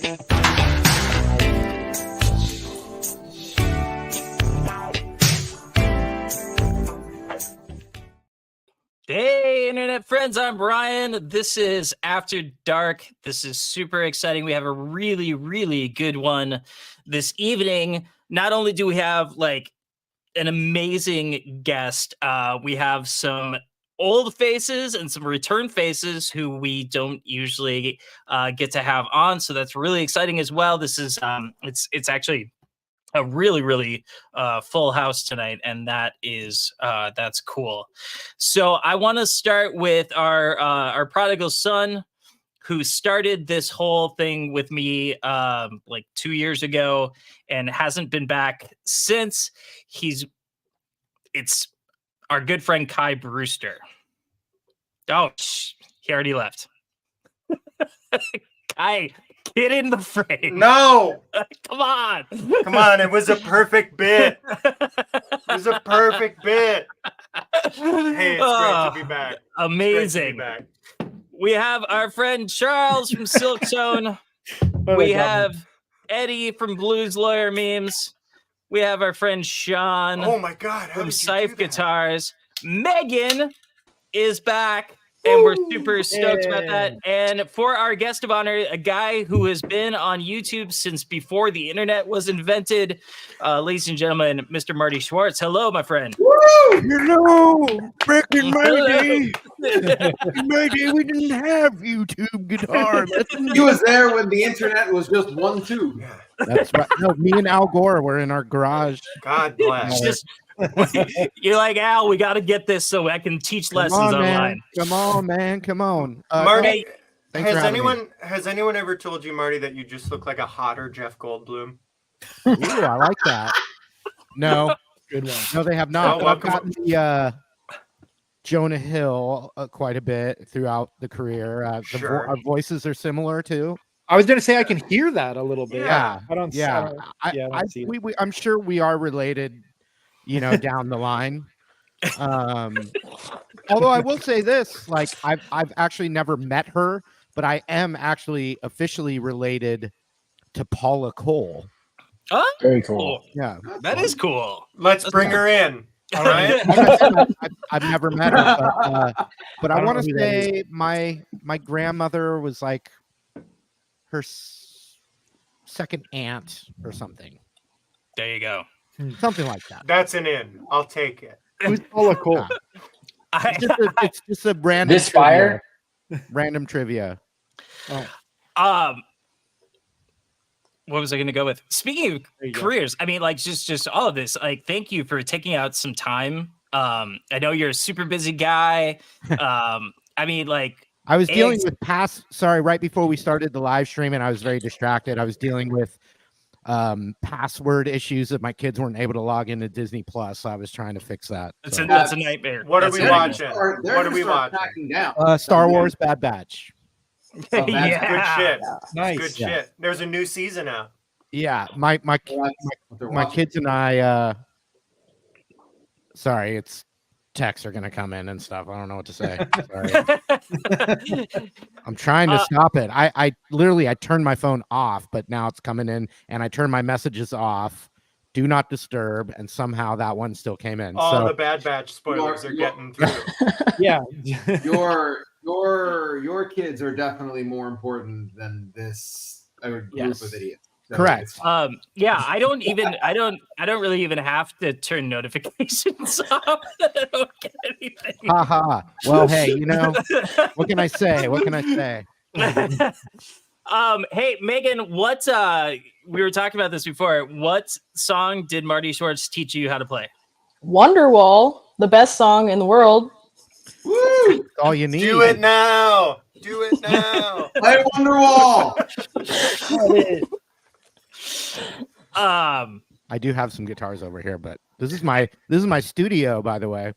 Hey, internet friends, I'm Brian. This is After Dark. This is super exciting. We have a really, really good one this evening. Not only do we have like an amazing guest, we have some old faces and some return faces who we don't usually get to have on. So that's really exciting as well. This is it's actually a really, really full house tonight, and that's cool. So I want to start with our prodigal son, who started this whole thing with me like 2 years ago and hasn't been back since. It's our good friend Kai Brewster. Oh, he already left. Kai, get in the frame. No. Come on. Come on. It was a perfect bit. It was a perfect bit. Hey, it's great to be back. Amazing. We have our friend Charles from Silk Zone. We have Eddie from Blues Lawyer Memes. We have our friend Sean. Oh my God. From Scythe Guitars. Megan is back. And we're super stoked about that. And for our guest of honor, a guy who has been on YouTube since before the internet was invented, ladies and gentlemen, Mr. Marty Schwartz. Hello, my friend. Woo! Hello, frickin' Marty. Marty, we didn't have YouTube guitar. He was there when the internet was just one tube. That's right. No, me and Al Gore were in our garage. God bless. You're like, Al, we got to get this so I can teach lessons online. Come on, man. Come on. Marty, has anyone ever told you, Marty, that you just look like a hotter Jeff Goldblum? Ooh, I like that. No. Good one. No, they have not. Oh, I've gotten the Jonah Hill quite a bit throughout the career. Sure. Our voices are similar, too. I was going to say I can hear that a little bit. Yeah. I don't see it. I'm sure we are related, down the line. Although I will say this, like I've actually never met her, but I am actually officially related to Paula Cole. Oh, very cool. Yeah, that is cool. Let's bring her in. All right. I've never met her, but I want to say my grandmother was like her second aunt or something. There you go. Something like that. That's an in. I'll take it. Who's Paula Cole? It's just a random This fire? Random trivia. Oh. What was I going to go with? Speaking of careers, I mean, like just all of this. Like, thank you for taking out some time. I know you're a super busy guy. I mean, like, I was dealing with right before we started the live stream, and I was very distracted. I was dealing with password issues that my kids weren't able to log into Disney Plus, so I was trying to fix that. That's a nightmare. What are we watching? What are we watching? Star Wars Bad Batch. Oh, that's good shit. Nice. Good shit. There's a new season out. Yeah, my kids and I sorry, it's texts are gonna come in and stuff. I don't know what to say. Sorry. I'm trying to stop it. I literally turned my phone off, but now it's coming in, and I turned my messages off. Do not disturb, and somehow that one still came in. All the Bad Batch spoilers are getting through. Yeah. Your kids are definitely more important than this group of idiots. So correct. Yeah, I don't really even have to turn notifications off. I don't get anything. Haha. Well, hey, what can I say? Hey, Megan, what we were talking about this before. What song did Marty Schwartz teach you how to play? Wonderwall, the best song in the world. Woo! All you need. Do it now. Do it now. Play Wonderwall. I do have some guitars over here, but this is my studio, by the way.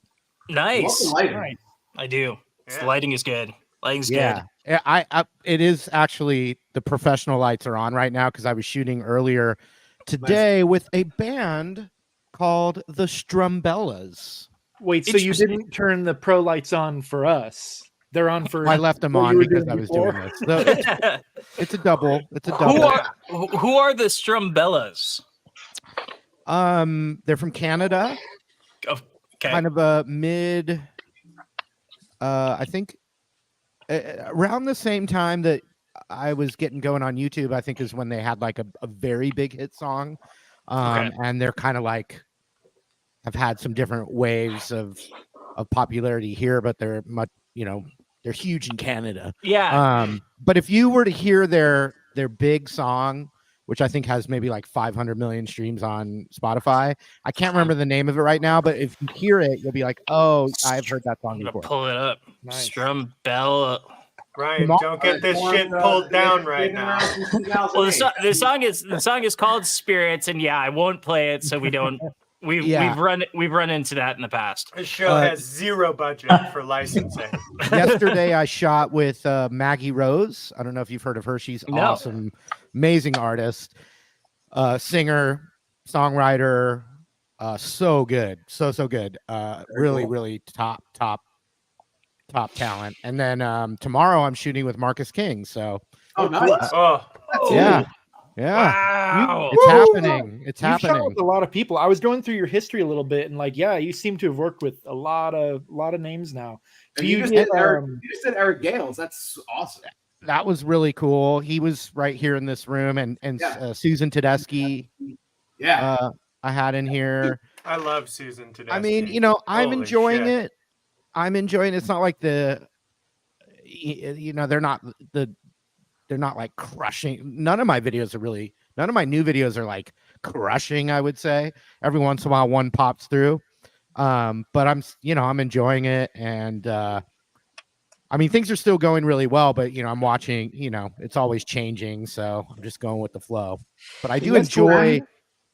Nice. Right. I do. Yeah. The lighting is good. Lighting's Yeah, it is actually, the professional lights are on right now because I was shooting earlier today with a band called the Strumbellas. Wait, so you didn't turn the pro lights on for us? They're on for. I left them what on you were because doing I was before. doing this. So it's a double. It's a double. Who are the Strumbellas? They're from Canada. Okay. Kind of a mid. I think around the same time that I was getting going on YouTube, I think is when they had like a very big hit song. And they're kind of like have had some different waves of popularity here, but they're much, they're huge in Canada. Yeah. But if you were to hear their big song, which I think has maybe like 500 million streams on Spotify, I can't remember the name of it right now, but if you hear it, you'll be like, oh, I've heard that song I'm gonna before. pull it up. Nice. Strumbella. Ryan, don't get this shit pulled down right now. Well, the song is called Spirits, and yeah, I won't play it, so we don't. We've run into that in the past. This show has zero budget for licensing. Yesterday, I shot with Maggie Rose. I don't know if you've heard of her. She's awesome, amazing artist, singer, songwriter, so good, so good. Really top talent. And then tomorrow, I'm shooting with Marcus King. So, nice. Yeah. Wow. It's happening. It's You've shot happening. with a lot of people. I was going through your history a little bit, and you seem to have worked with a lot of names now. You just said Eric Gales. That's awesome. That was really cool. He was right here in this room, and Susan Tedeschi. Yeah. I had in here. I love Susan Tedeschi. I mean, I'm enjoying it. I'm enjoying it. It's not like they're not like crushing. None of my new videos are like crushing, I would say. Every once in a while one pops through. But I'm enjoying it, and I mean things are still going really well, but I'm watching, it's always changing, so I'm just going with the flow. But I do enjoy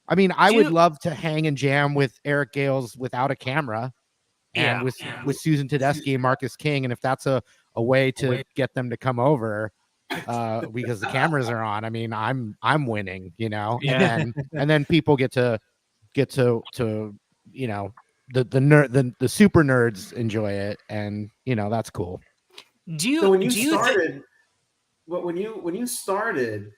I would love to hang and jam with Eric Gales without a camera. And with Susan Tedeschi and Marcus King, and if that's a way to get them to come over, because the cameras are on, I mean, I'm winning, and then people get to the super nerds enjoy it, and that's cool. When you started,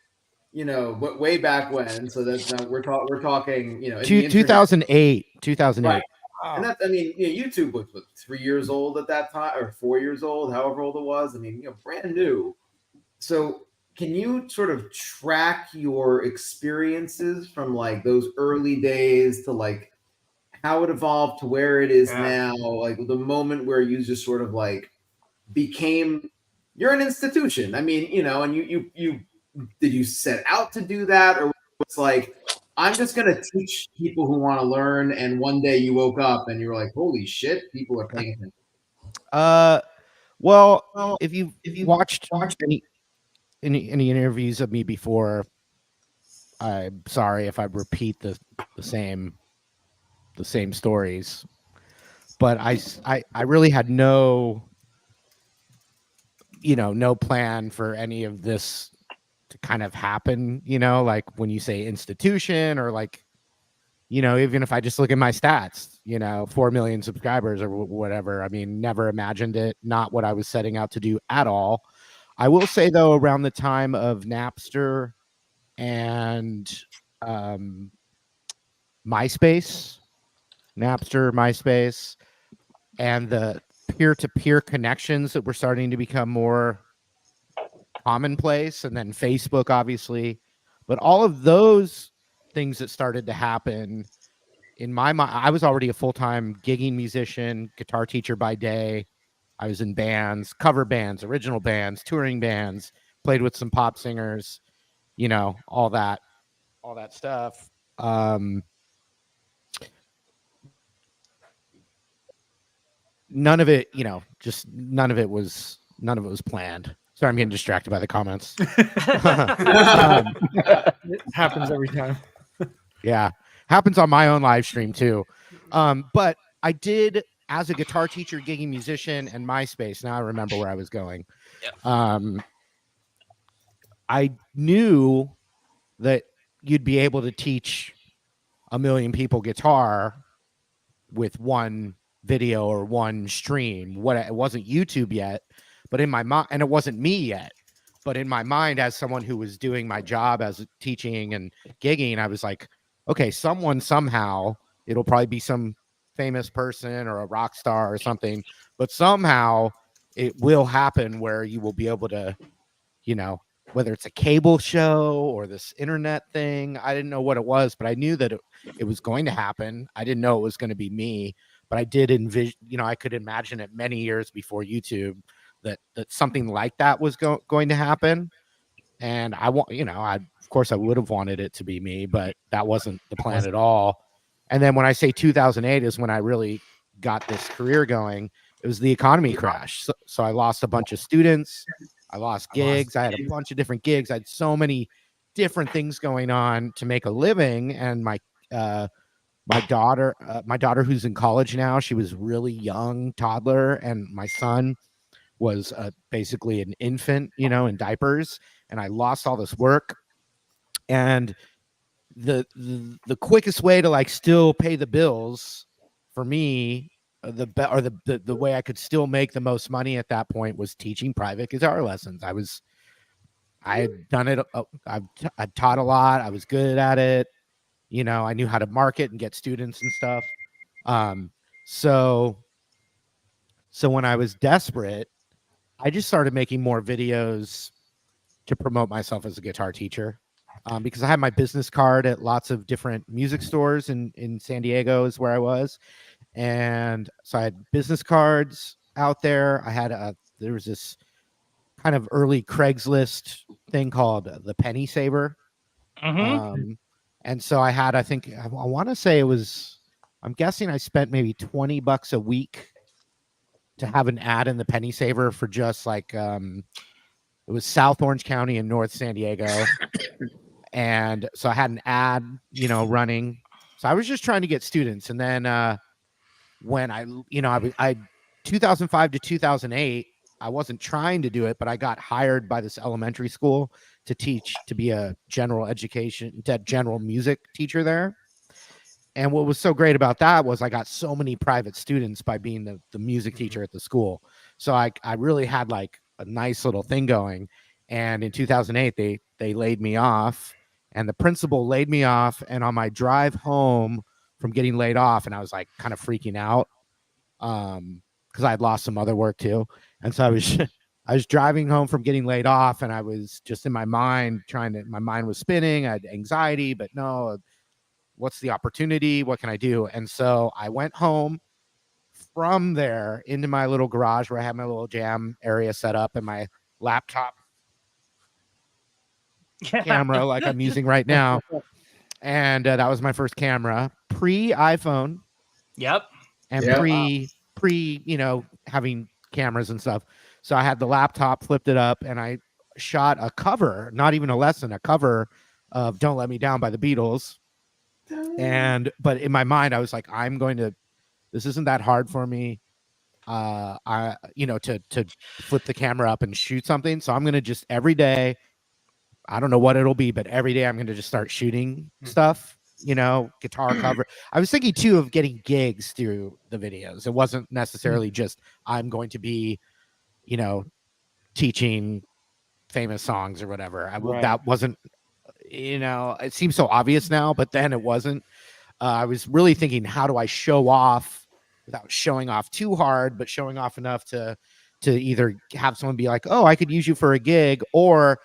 way back when, so that's we're talking, 2008. Right. And that's, YouTube was 3 years old at that time, or 4 years old, however old it was. Brand new. So can you sort of track your experiences from like those early days to like how it evolved to where it is now, like the moment where you just sort of like you're an institution. And you did you set out to do that, or it's like, I'm just going to teach people who want to learn, and one day you woke up and you were like, holy shit, people are paying attention? Well, if you watched any interviews of me before, I'm sorry if I repeat the same stories, but I really had no plan for any of this to kind of happen, like when you say institution, or like, even if I just look at my stats, 4 million subscribers or whatever, never imagined it, not what I was setting out to do at all. I will say though, around the time of Napster and MySpace, and the peer-to-peer connections that were starting to become more commonplace, and then Facebook, obviously, but all of those things that started to happen in my mind, I was already a full-time gigging musician, guitar teacher by day. I was in bands, cover bands, original bands, touring bands, played with some pop singers, all that stuff. None of it was planned. Sorry, I'm getting distracted by the comments. It happens every time. Yeah. Happens on my own live stream too. But I did, as a guitar teacher, gigging musician, and MySpace. Now I remember where I was going. Yeah. I knew that you'd be able to teach 1 million people guitar with one video or one stream. It wasn't YouTube yet, But in my mind, and it wasn't me yet, but in my mind, as someone who was doing my job as teaching and gigging, I was like, okay, someone somehow, it'll probably be some famous person or a rock star or something, but somehow it will happen where you will be able to, you know, whether it's a cable show or this internet thing. I didn't know what it was, but I knew that it was going to happen. I didn't know it was going to be me, but I did envision, you know, I could imagine it many years before YouTube that something like that was going to happen. And I want, you know, of course I would have wanted it to be me, but that wasn't the plan at all. And then when I say 2008 is when I really got this career going, it was the economy crash. So I lost a bunch of students. I lost gigs. I had a bunch of different gigs. I had so many different things going on to make a living. And my daughter who's in college now, she was really young, toddler, and my son was basically an infant, you know, in diapers. And I lost all this work. And the quickest way to like still pay the bills for me, the way I could still make the most money at that point was teaching private guitar lessons. I had done it. I taught a lot. I was good at it. You know, I knew how to market and get students and stuff. So when I was desperate, I just started making more videos to promote myself as a guitar teacher. Because I had my business card at lots of different music stores in San Diego is where I was. And so I had business cards out there. There was this kind of early Craigslist thing called the Penny Saver. Mm-hmm. And so I had, I think, I want to say I'm guessing I spent maybe $20 a week to have an ad in the Penny Saver for just like, it was South Orange County and North San Diego. And so I had an ad, you know, running. So I was just trying to get students. And then when I 2005 to 2008, I wasn't trying to do it, but I got hired by this elementary school to be a general music teacher there. And what was so great about that was I got so many private students by being the music teacher at the school. So I really had like a nice little thing going. And in 2008, they laid me off. And the principal laid me off. And on my drive home from getting laid off, and I was like kind of freaking out because I had lost some other work too. And so I was driving home from getting laid off, and I was just in my mind my mind was spinning. I had anxiety, but no, what's the opportunity? What can I do? And so I went home from there into my little garage where I had my little jam area set up and my laptop camera like I'm using right now. And that was my first camera, pre-iPhone. Yep. And pre, you know, having cameras and stuff. So I had the laptop, flipped it up, and I shot a cover, not even a lesson, a cover of Don't Let Me Down by the Beatles. But in my mind, I was like, this isn't that hard for me. To flip the camera up and shoot something. So I'm going to just every day, I don't know what it'll be, but every day I'm going to just start shooting stuff, you know, guitar cover. I was thinking too of getting gigs through the videos. It wasn't necessarily just I'm going to be, you know, teaching famous songs or whatever. That wasn't, you know, it seems so obvious now, but then it wasn't. I was really thinking, how do I show off without showing off too hard, but showing off enough to either have someone be like, oh, I could use you for a gig, or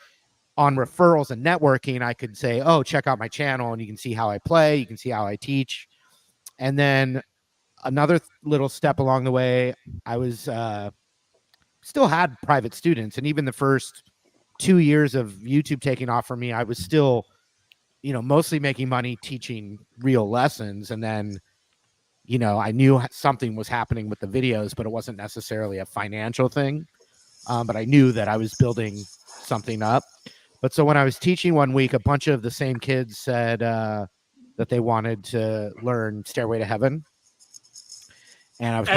on referrals and networking, I could say, oh, check out my channel and you can see how I play. You can see how I teach. And then another little step along the way, I was still had private students. And even the first 2 years of YouTube taking off for me, I was still, you know, mostly making money teaching real lessons. And then, you know, I knew something was happening with the videos, but it wasn't necessarily a financial thing. But I knew that I was building something up. But so when I was teaching one week, a bunch of the same kids said that they wanted to learn Stairway to Heaven. And I was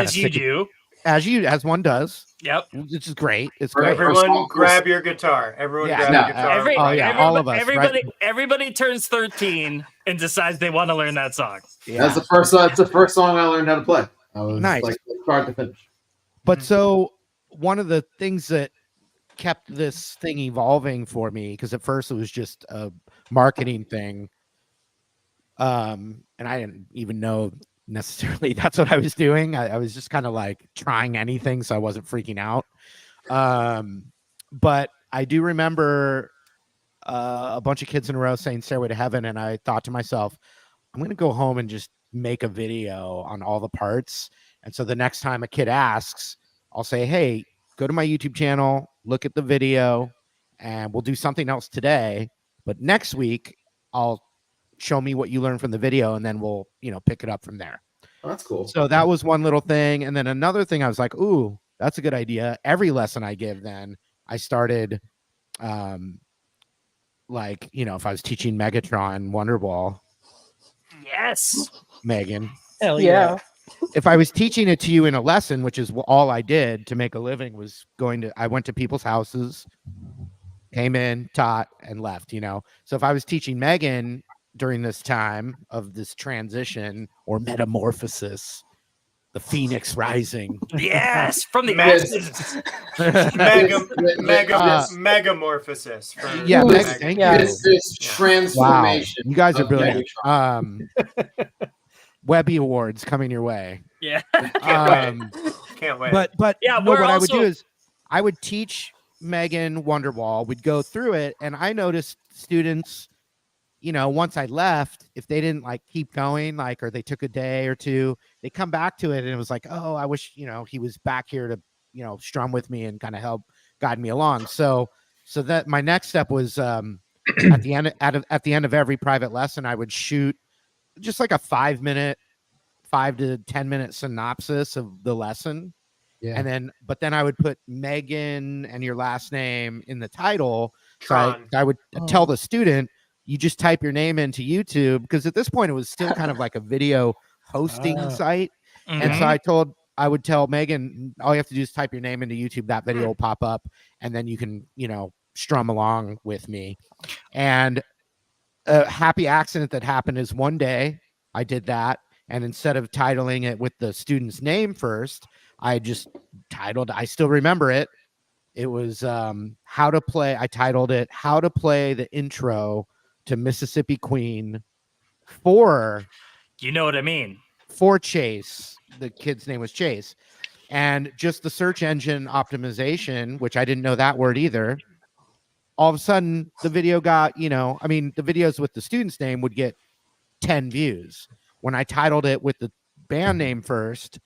as one does. Yep. Which is great. It's great. Everyone grab your guitar. Everyone grab your guitar. All of us. Everybody turns 13 and decides they want to learn that song. Yeah. That's the first song I learned how to play. I was nice. like start to finish. But so one of the things that kept this thing evolving for me, because at first it was just a marketing thing, and I didn't even know necessarily that's what I was doing. I was just kind of like trying anything, so I wasn't freaking out. But I do remember a bunch of kids in a row saying Stairway to Heaven, and I thought to myself, I'm going to go home and just make a video on all the parts. And so the next time a kid asks, I'll say, hey, go to my YouTube channel, look at the video, and we'll do something else today. But next week, I'll show me what you learned from the video, and then we'll, pick it up from there. Oh, that's cool. So that was one little thing. And then another thing, I was like, ooh, that's a good idea. Every lesson I give, then I started, if I was teaching Megatron Wonderwall. Yes. Megan. Hell Yeah. If I was teaching it to you in a lesson, which is all I did to make a living, was I went to people's houses, came in, taught, and left, So if I was teaching Megan during this time of this transition or metamorphosis, the Phoenix Rising. Yes, from the Yes. ashes. Megamorphosis. for Yeah, Ooh, thank yeah. you. This transformation. You guys are of brilliant. Megatron. Webby Awards coming your way. Yeah. Can't wait. But Yeah, no, we're what I would do also- is I would teach Megan Wonderwall. We'd go through it, and I noticed students, once I left, if they didn't keep going, or they took a day or two, they come back to it, and it was like, oh, I wish he was back here to strum with me and kind of help guide me along. So that my next step was at the end of every private lesson, I would shoot just like a 5 to 10 minute synopsis of the lesson. Yeah. And then I would put Megan and your last name in the title. So Tron. I would tell the student, you just type your name into YouTube, because at this point it was still kind of like a video hosting site. And so I would tell Megan, all you have to do is type your name into YouTube. That video will pop up, and then you can, strum along with me. And a happy accident that happened is one day I did that. And instead of titling it with the student's name first, I just titled, I still remember it. It was I titled it How to Play the Intro to Mississippi Queen for You know what I mean? Chase. The kid's name was Chase. And just the search engine optimization, which I didn't know that word either. All of a sudden, the video got, the videos with the student's name would get 10 views. When I titled it with the band name first,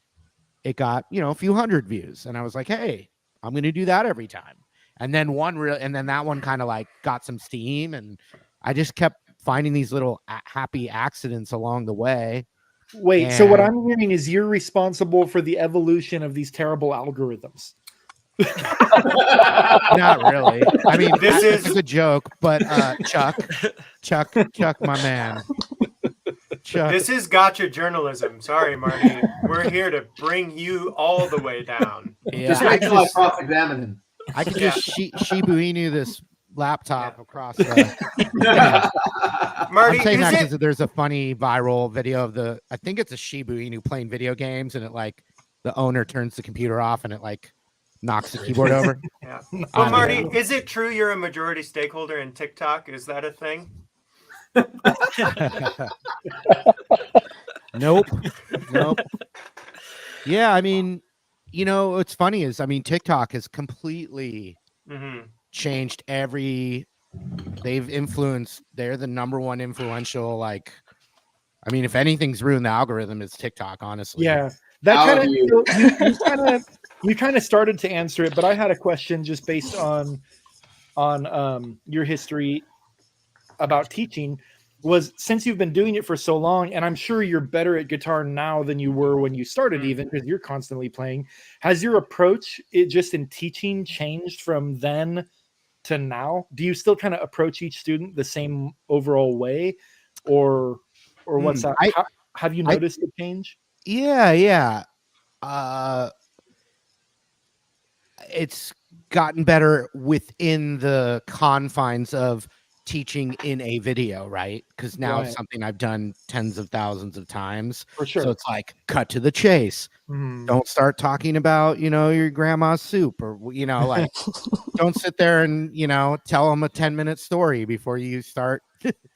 it got, a few hundred views. And I was like, hey, I'm going to do that every time. And then that one kind of got some steam, and I just kept finding these little happy accidents along the way. Wait, so what I'm hearing is you're responsible for the evolution of these terrible algorithms. Not really. I mean, This it's is- a joke, but Chuck, my man. Chuck. This is gotcha journalism. Sorry, Marty. We're here to bring you all the way down. Yeah, Just I wait could till I just, cross-examine him. I could just Shibu Inu this laptop across the. Marty, I'm saying is that it? because there's a funny viral video of I think it's a Shibu Inu playing video games, and it the owner turns the computer off and it knocks the keyboard over. Yeah. I Well, don't Marty, know. is it true you're a majority stakeholder in TikTok? Is that a thing? Nope. Yeah, I mean, what's funny is, TikTok has completely Mm-hmm. changed they've influenced, they're the number one influential, if anything's ruined the algorithm, it's TikTok, honestly. Yeah, that How kind have of you- you kind of started to answer it, but I had a question just based on your history about teaching. Was since you've been doing it for so long, and I'm sure you're better at guitar now than you were when you started, even because you're constantly playing. Has your approach, just in teaching, changed from then to now? Do you still kind of approach each student the same overall way, or what's that? Have you noticed a change? Yeah. It's gotten better within the confines of teaching in a video, right? Because now it's Right. something I've done tens of thousands of times. For sure. So it's like cut to the chase. Mhm. Don't start talking about, your grandma's soup, or, like don't sit there and, tell them a 10-minute story before you start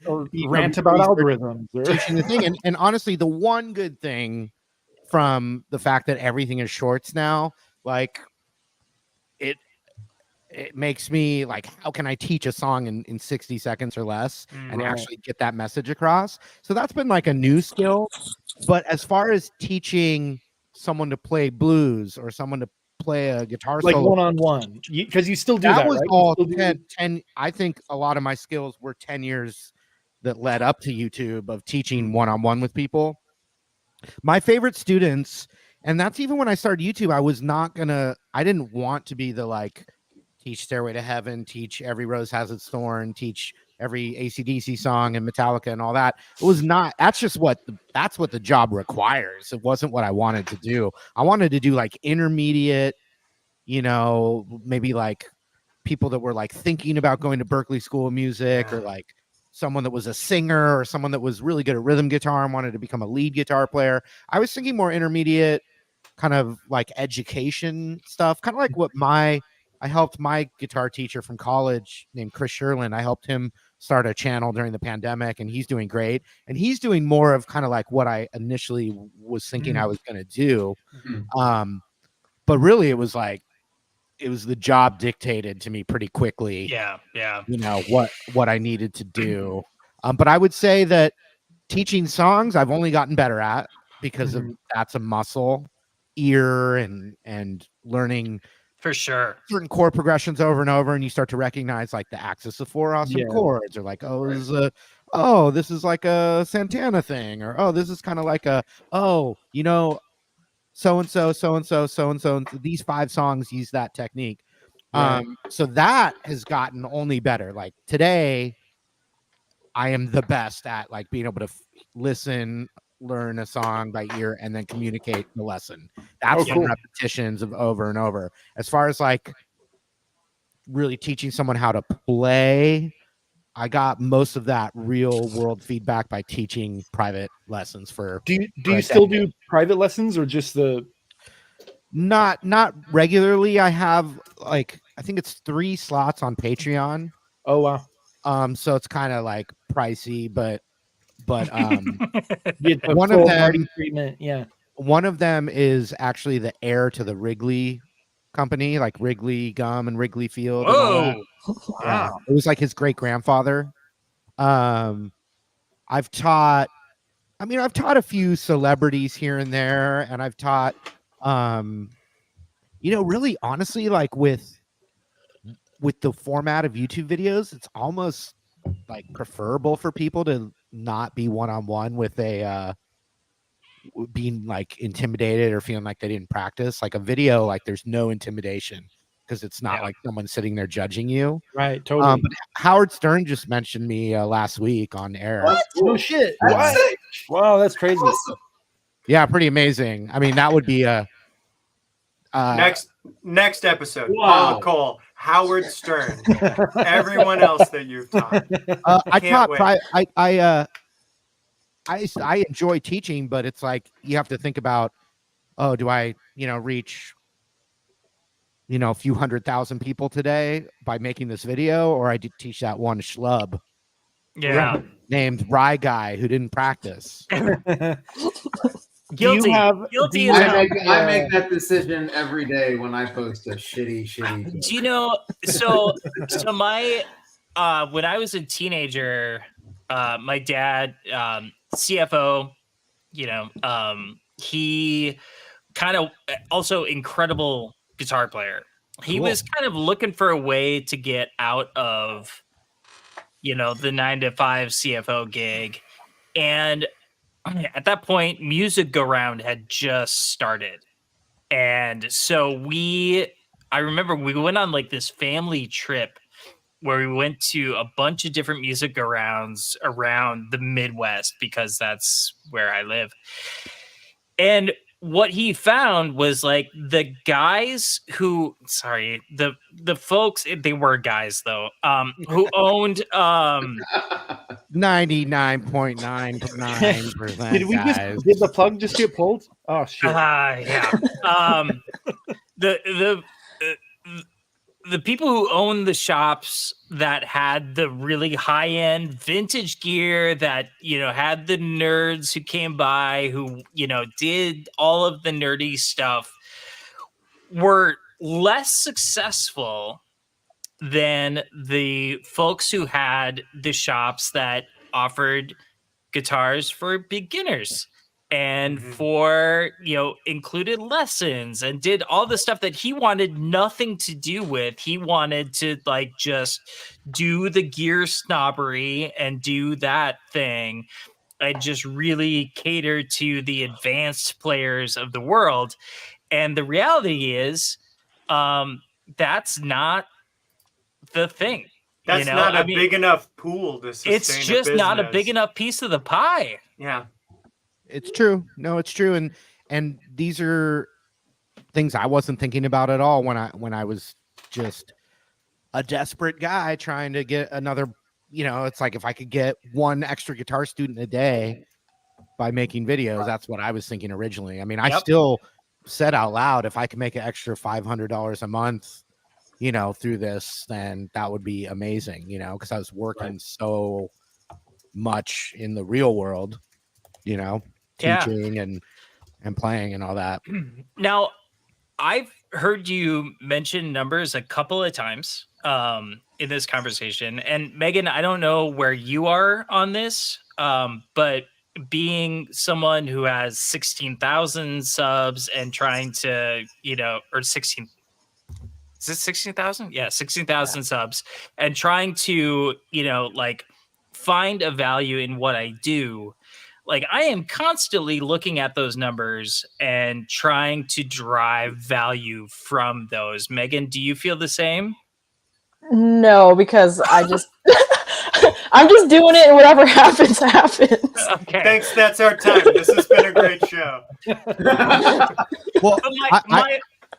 Or rant about algorithms. Or... teaching the thing. And honestly, the one good thing from the fact that everything is shorts now, like it makes me like, how can I teach a song in 60 seconds or less and Right. actually get that message across? So that's been like a new skill. But as far as teaching someone to play blues or someone to play a guitar like solo, one-on-one, because you still do that, was right? all You still do- 10. I think a lot of my skills were 10 years that led up to YouTube of teaching one-on-one with people. My favorite students, and that's even when I started YouTube, I didn't want to be the like teach Stairway to Heaven, teach Every Rose Has Its Thorn, teach every AC/DC song and Metallica and all that. It was not, that's what the job requires. It wasn't what I wanted to do. I wanted to do like intermediate, maybe like people that were like thinking about going to Berklee School of Music, or like someone that was a singer, or someone that was really good at rhythm guitar and wanted to become a lead guitar player. I was thinking more intermediate, kind of like education stuff, kind of like what I helped my guitar teacher from college named Chris Sherlin. I helped him start a channel during the pandemic, and he's doing great. And he's doing more of kind of like what I initially was thinking I was going to do. But really it was the job dictated to me pretty quickly. Yeah. What I needed to do. But I would say that teaching songs, I've only gotten better at, because of that's a muscle, ear and learning For sure. certain chord progressions over and over, and you start to recognize like the axis of 4 awesome chords, or like, this is like a Santana thing, or this is kind of like a so and so. These 5 songs use that technique. Right. So that has gotten only better. Like today, I am the best at like being able to listen, learn a song by ear, and then communicate the lesson. That's from repetitions of over and over. As far as like really teaching someone how to play, I got most of that real world feedback by teaching private lessons for. Do you still do private lessons, or just the? Not regularly. I have like, I think it's 3 slots on Patreon. Oh wow. So it's kind of like pricey, but one of them treatment. Yeah. One of them is actually the heir to the Wrigley company, like Wrigley Gum and Wrigley Field. Whoa. Yeah. It was like his great grandfather. I've taught a few celebrities here and there, and I've taught, really honestly, like with the format of YouTube videos, it's almost like preferable for people to not be one-on-one with a being like intimidated or feeling like they didn't practice. Like a video, like there's no intimidation, because it's not like someone sitting there judging you. Right. Totally. But Howard Stern just mentioned me last week on air. What? No shit. Wow, that's crazy. Awesome. Yeah, pretty amazing. I mean, that would be a next episode. Wow. Paul Cole, Howard Stern, everyone else that you've taught. I enjoy teaching, but it's like you have to think about, do I, reach, a few 100,000 people today by making this video, or I did teach that one schlub named Rye Guy who didn't practice. Guilty. Guilty. I make that decision every day when I post a shitty joke. Do you know? So my when I was a teenager, my dad, CFO, he kind of also incredible guitar player. He was kind of looking for a way to get out of, the 9-to-5 CFO gig, and at that point, Music Go Round had just started. And so I remember we went on like this family trip where we went to a bunch of different Music Go Rounds around the Midwest, because that's where I live. And what he found was like the guys who, sorry, the folks, they were guys though, who owned 99.99% Did we just guys. did the plug just get pulled? Oh shit! yeah, the the people who owned the shops that had the really high end vintage gear, that had the nerds who came by, who did all of the nerdy stuff, were less successful than the folks who had the shops that offered guitars for beginners and for included lessons and did all the stuff that he wanted nothing to do with. He wanted to like just do the gear snobbery and do that thing and just really cater to the advanced players of the world. And the reality is that's not the thing. That's not a big enough pool to sustain it's just not a big enough piece of the pie. Yeah. It's true. No, it's true. And these are things I wasn't thinking about at all when I was just a desperate guy trying to get another, it's like if I could get one extra guitar student a day by making videos, that's what I was thinking originally. I mean, I still said out loud, if I could make an extra $500 a month, through this, then that would be amazing, because I was working so much in the real world, teaching and playing and all that. Now, I've heard you mention numbers a couple of times in this conversation. And Megan, I don't know where you are on this, but being someone who has 16,000 subs and trying to, or 16, is it 16,000? Yeah, 16,000 subs, and trying to, like find a value in what I do. Like, I am constantly looking at those numbers and trying to drive value from those. Megan, do you feel the same? No, because I just I'm just doing it and whatever happens, happens. Okay. Thanks. That's our time. This has been a great show. Well, But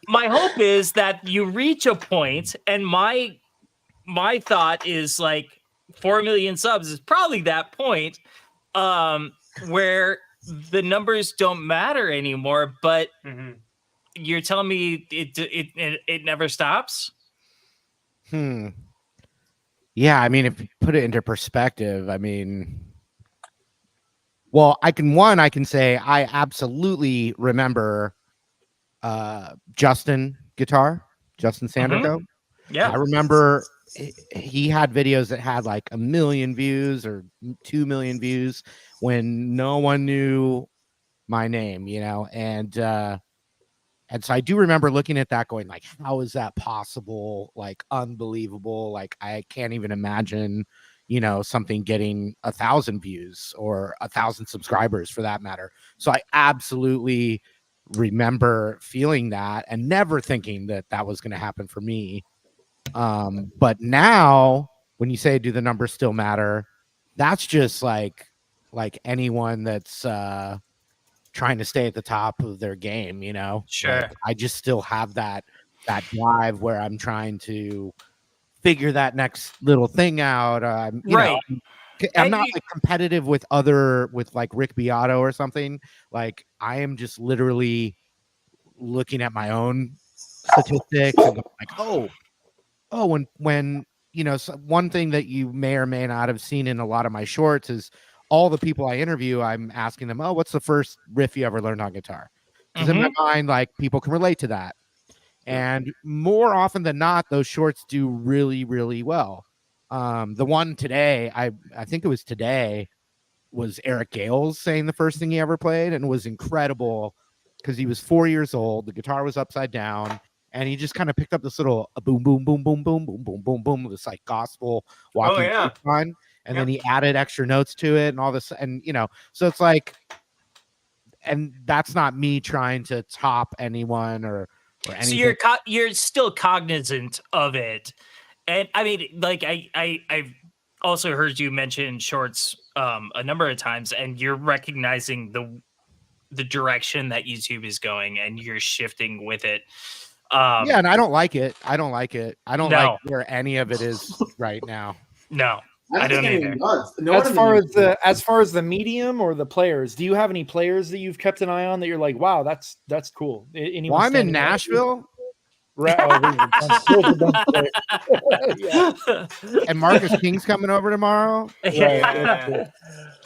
my hope is that you reach a point, and my thought is like 4 million subs is probably that point where the numbers don't matter anymore. But you're telling me it never stops? Yeah, I mean, if you put it into perspective, I mean, well, I can say I absolutely remember Justin Sanderco. Yeah, I remember he had videos that had like 1 million views or 2 million views when no one knew my name, and so I do remember looking at that going like, how is that possible? Like, unbelievable. Like, I can't even imagine, something getting 1,000 views or 1,000 subscribers for that matter. So I absolutely remember feeling that and never thinking that that was going to happen for me. But now when you say, do the numbers still matter? That's just like anyone that's trying to stay at the top of their game, Sure. Like, I just still have that drive where I'm trying to figure that next little thing out. I'm not like competitive with like Rick Beato or something. Like, I am just literally looking at my own statistics and going like, when so one thing that you may or may not have seen in a lot of my shorts is all the people I interview, I'm asking them, oh, what's the first riff you ever learned on guitar? Because in my mind, like, people can relate to that. And more often than not, those shorts do really, really well. The one today, I think it was today, was Eric Gales saying the first thing he ever played, and it was incredible because he was 4 years old. The guitar was upside down, and he just kind of picked up this little boom, boom, boom, boom, boom, boom, boom, boom, boom, this like gospel walking on, and then he added extra notes to it and all this, and so it's like, and that's not me trying to top anyone or anything. So you're still cognizant of it. And I mean, like, I've also heard you mention Schwartz a number of times, and you're recognizing the direction that YouTube is going, and you're shifting with it. Yeah, and I don't like it. I don't like No. like where any of it is right now. No, I think don't anyone either. does. No as one far in the- as far as the medium or the players, do you have any players that you've kept an eye on that you're like, wow, that's cool? Anyone Well, I'm in standing out? Nashville, Right. Yeah. and Marcus King's coming over tomorrow, Yeah.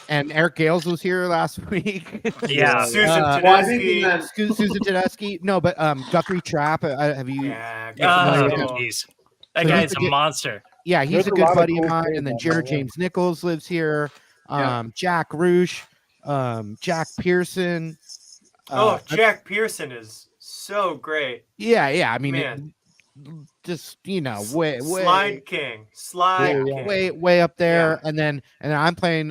and Eric Gales was here last week. Yeah. Susan Well, I think Tedeschi. that- Susan Tedeschi. No, but Guthrie Trapp. Have you? Yeah, familiar with Oh, him? jeez. That So guy's he's a a good- monster. Yeah, he's There's a a good lot of buddy cool of mine. players And then on Jared that, yeah. James Nichols lives here. Yeah. Jack Roosh, Jack Pearson. Jack Pearson is so great. Yeah. I mean, Man. just way Slide King. Slide Yeah. King. way up there. And then I'm playing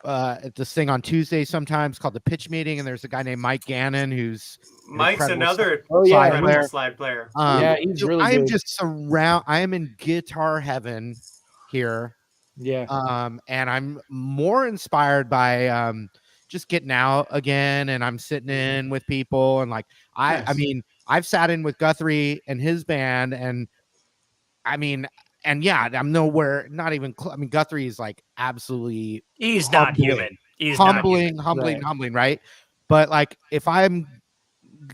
at this thing on Tuesday sometimes called the Pitch Meeting, and there's a guy named Mike Gannon who's an Mike's incredible another Oh yeah, Slide he's- player. slide player. Yeah, he's so really I am good. just I am in guitar heaven here. yeah. And I'm more inspired by just getting out again, and I'm sitting in with people, and like I Nice. mean, I've sat in with Guthrie and his band, and I mean, and yeah, I'm nowhere, not even I mean, Guthrie is like absolutely He's not Humbling. human. He's not human. humbling, right? But like if I'm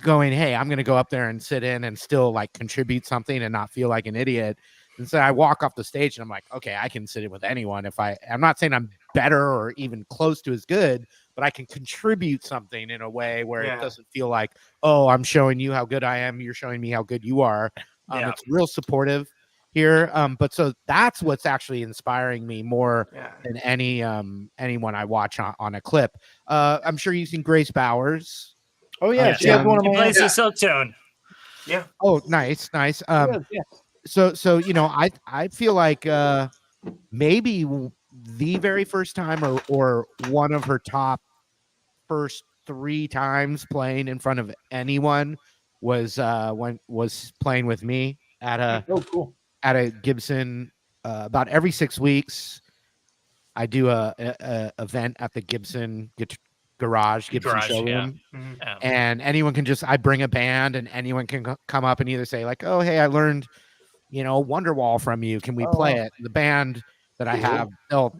going, hey, I'm gonna go up there and sit in and still like contribute something and not feel like an idiot. And so I walk off the stage and I'm like, okay, I can sit in with anyone. I'm not saying I'm better or even close to as good, but I can contribute something in a way where Yeah. it doesn't feel like, oh, I'm showing you how good I am. You're showing me how good you are. Yeah. It's real supportive here. But so that's what's actually inspiring me more Yeah. than anyone I watch on a clip. I'm sure you've seen Grace Bowers. Oh yeah, Uh, she has one of He my plays Yeah. the silk tone. Oh, nice. yeah. So I feel like maybe the very first time or one of her top first 3 times playing in front of anyone was when was playing with me at Oh cool. a Gibson about every 6 weeks. I do a event at the Gibson Gibson Garage, showroom. yeah. Mhm. Yeah. And anyone can I bring a band, and anyone can come up and either say like, oh, hey, I learned, Wonderwall from you. Can we Oh, play wow. it? The band that I Cool. have,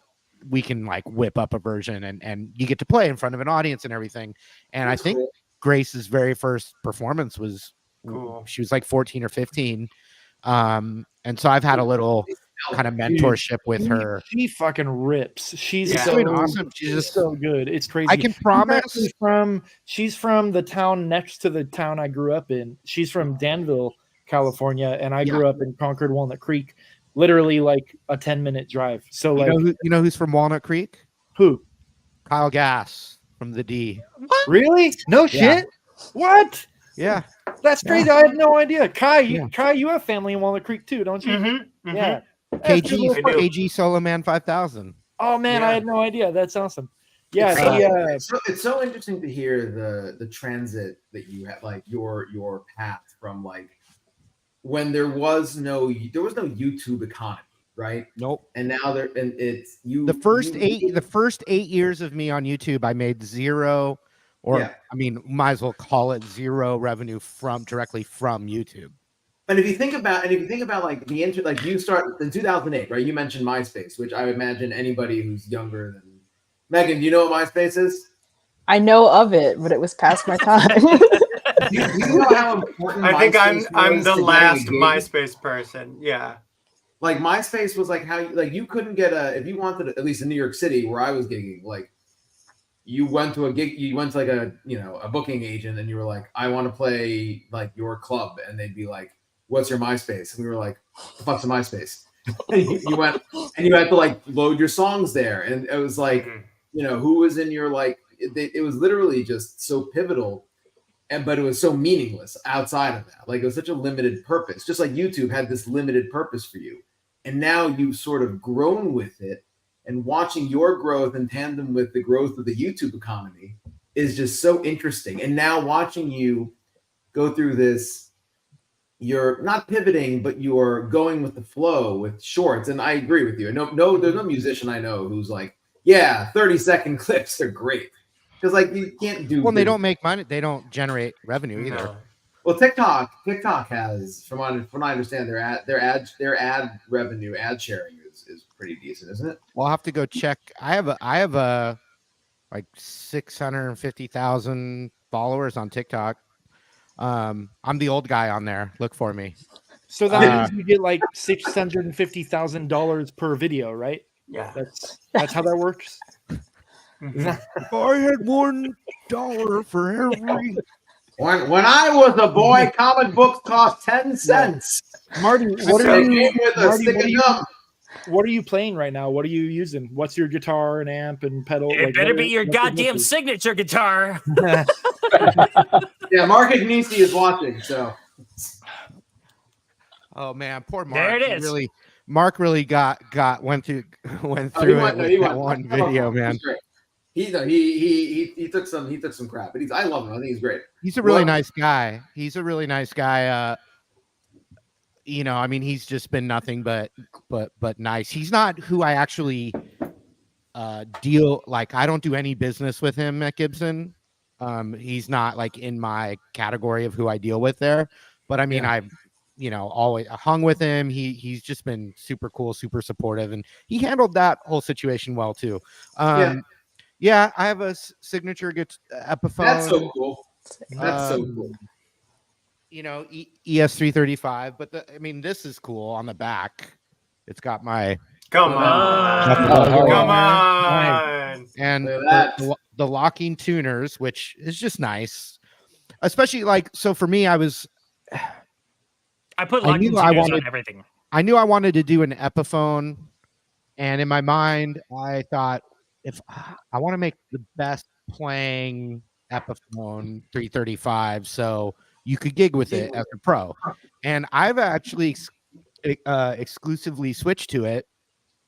we can like whip up a version, and you get to play in front of an audience and everything. And That's I think cool. Grace's very first performance was, Cool. she was like 14 or 15. And so I've had a little kind of mentorship with her. She fucking rips. She's Yeah. so Doing awesome. She's She's just, so good. It's crazy. I can promise. She's from the town next to the town I grew up in. She's from Danville, California, and I Yeah. grew up in Concord Walnut Creek, literally like a 10-minute drive. So like You know who's from Walnut Creek? who? Kyle Gass from the D. Really? No Yeah. shit. What? Yeah. That's crazy. I had no idea. Kai, Yeah. you have family in Walnut Creek too, don't you? Mhm, mhm. Yeah. That's good little I part. do. KG Solo Man 5000. Oh man, I Yeah. had no idea. That's awesome. Yeah, It's so interesting to hear the transit that you had, like your path from like when there was no YouTube economy, right? Nope. And now it's you. The first you- 8 years of me on YouTube, I made zero, or Yeah. I mean, might as well call it zero revenue directly from YouTube. And if you think about like like you start in 2008, right? You mentioned MySpace, which I would imagine anybody who's younger than Megan, do you know what MySpace is? I know of it, but it was past my time. Do you know how important I think MySpace I'm was the to getting a last gig? MySpace person. Yeah. Like MySpace was like how you couldn't get if you wanted at least in New York City where I was gigging, like you went to a gig, you went to like a booking agent and you were like, I want to play like your club, and they'd be like, what's your MySpace? And we were like, the fuck's a MySpace? And you went and you had to like load your songs there, and it was like, Mhm. who was in your like it was literally just so pivotal, but it was so meaningless outside of that. Like it was such a limited purpose, just like YouTube had this limited purpose for you, and now you've sort of grown with it, and watching your growth in tandem with the growth of the YouTube economy is just so interesting. And now watching you go through this, you're not pivoting, but you're going with the flow with Schwartz. And I agree with you. No, there's no musician I know who's like, yeah, 30-second clips are great. because like you can't do. Well, they don't make money. They don't generate revenue either. No. Well, TikTok has, from what I understand, their ad revenue, ad sharing is pretty decent, isn't it? Well, I'll have to go check. I have a like 650,000 followers on TikTok. I'm the old guy on there. Look for me. So that means you get like $650,000 per video, right? Yeah. That's how that works. Mhm. If I had $1 for every. When I was a boy, comic books cost 10 cents. Marty, What are you with a Marty, stick of gum? what are you playing right now? What are you using? What's your guitar and amp and pedal? It better be your goddamn signature guitar. Yeah, Mark Agnesi is watching, so. Oh man, poor Mark. There it He is. Mark really went through that one video, man. He took some crap, but I love him. I think he's great. He's a really nice guy. I mean, he's just been nothing but nice. He's not who I actually deal like. I don't do any business with him at Gibson. He's not like in my category of who I deal with there. But I mean, I've always hung with him. He's just been super cool, super supportive, and he handled that whole situation well too. Yeah, I have a signature Epiphone. That's so cool. That's so cool. ES335, but this is cool on the back. It's got my Come on. Come on. and Look at that. the locking tuners, which is just nice, especially so for me, I I put I knew locking I tuners wanted- on everything. I knew I wanted to do an Epiphone, and in my mind, I thought if I want to make the best playing Epiphone 335, so you could gig with it as a pro. And I've actually exclusively switched to it.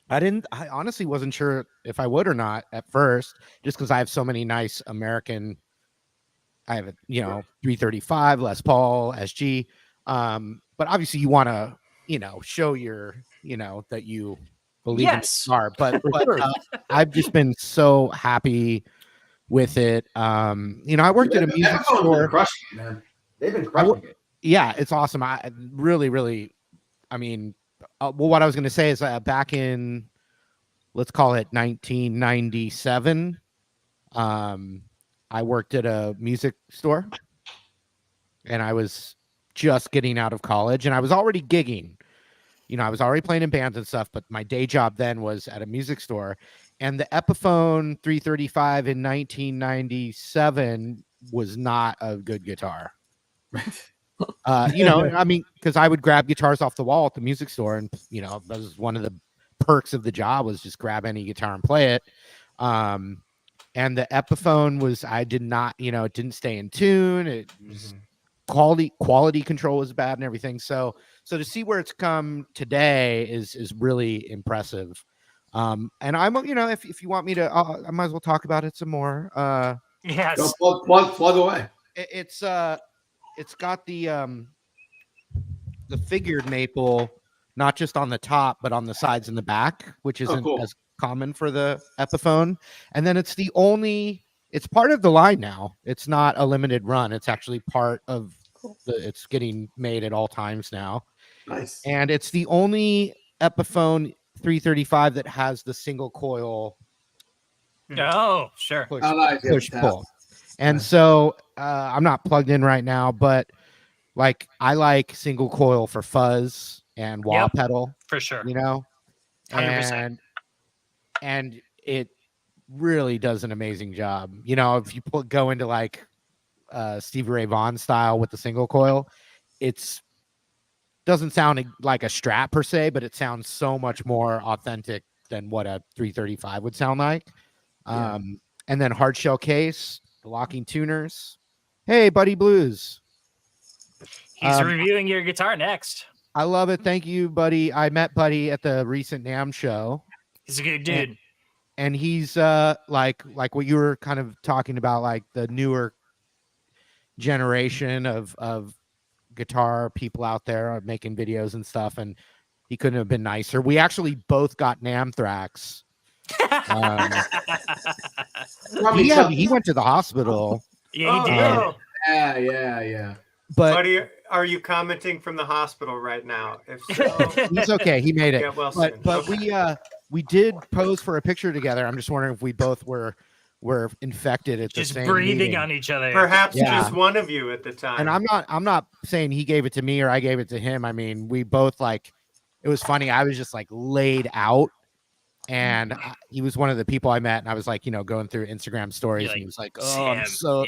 I honestly wasn't sure if I would or not at first, just because I have so many nice American. I have a 335 Les Paul SG, but obviously you want to show your that you believe in the guitar. But I've just been so happy with it. I worked at a music store. Crushing it, man. They've been crushing it. Yeah, it's awesome. I really, what I was going to say is back in, let's call it 1997, I worked at a music store, and I was just getting out of college, and I was already gigging. I was already playing in bands and stuff, but my day job then was at a music store, and the Epiphone 335 in 1997 was not a good guitar. Because I would grab guitars off the wall at the music store, and that was one of the perks of the job, was just grab any guitar and play it. And the Epiphone I did not, it didn't stay in tune. It was quality control was bad and everything. So to see where it's come today is really impressive. And I'm, if you want me to, I might as well talk about it some more. Yes. Plug away. It's got the figured maple, not just on the top, but on the sides and the back, which isn't as common for the Epiphone. And then it's part of the line now. It's not a limited run. It's actually part of it's getting made at all times now. Nice. And it's the only Epiphone 335 that has the single coil. Oh, sure. Push pull. And so I'm not plugged in right now, but I like single coil for fuzz and wah pedal for sure. 100%. And it really does an amazing job. If you go into Stevie Ray Vaughan style with the single coil, it's doesn't sound like a Strat per se, but it sounds so much more authentic than what a 335 would sound like. And then hard shell case, the locking tuners. Hey, Buddy Blues. He's reviewing your guitar next. I love it. Thank you, Buddy. I met Buddy at the recent NAMM show. He's a good dude. And he's like what you were kind of talking about, like the newer generation of guitar people out there are making videos and stuff, and he couldn't have been nicer. We actually both got NAMM Thrax He went to the hospital. Yeah, he did. No. Yeah. But Buddy, are you commenting from the hospital right now? If so, he's okay. He made it. get well But soon. we did pose for a picture together. I'm just wondering if we both were infected at the Just same breathing meeting. on each other. Perhaps Yeah. just one of you at the time. And I'm not saying he gave it to me or I gave it to him. I mean, we both like. It was funny. I was just like laid out, and he was one of the people I met. And I was like, going through Instagram stories, and he was like, "Oh, I'm so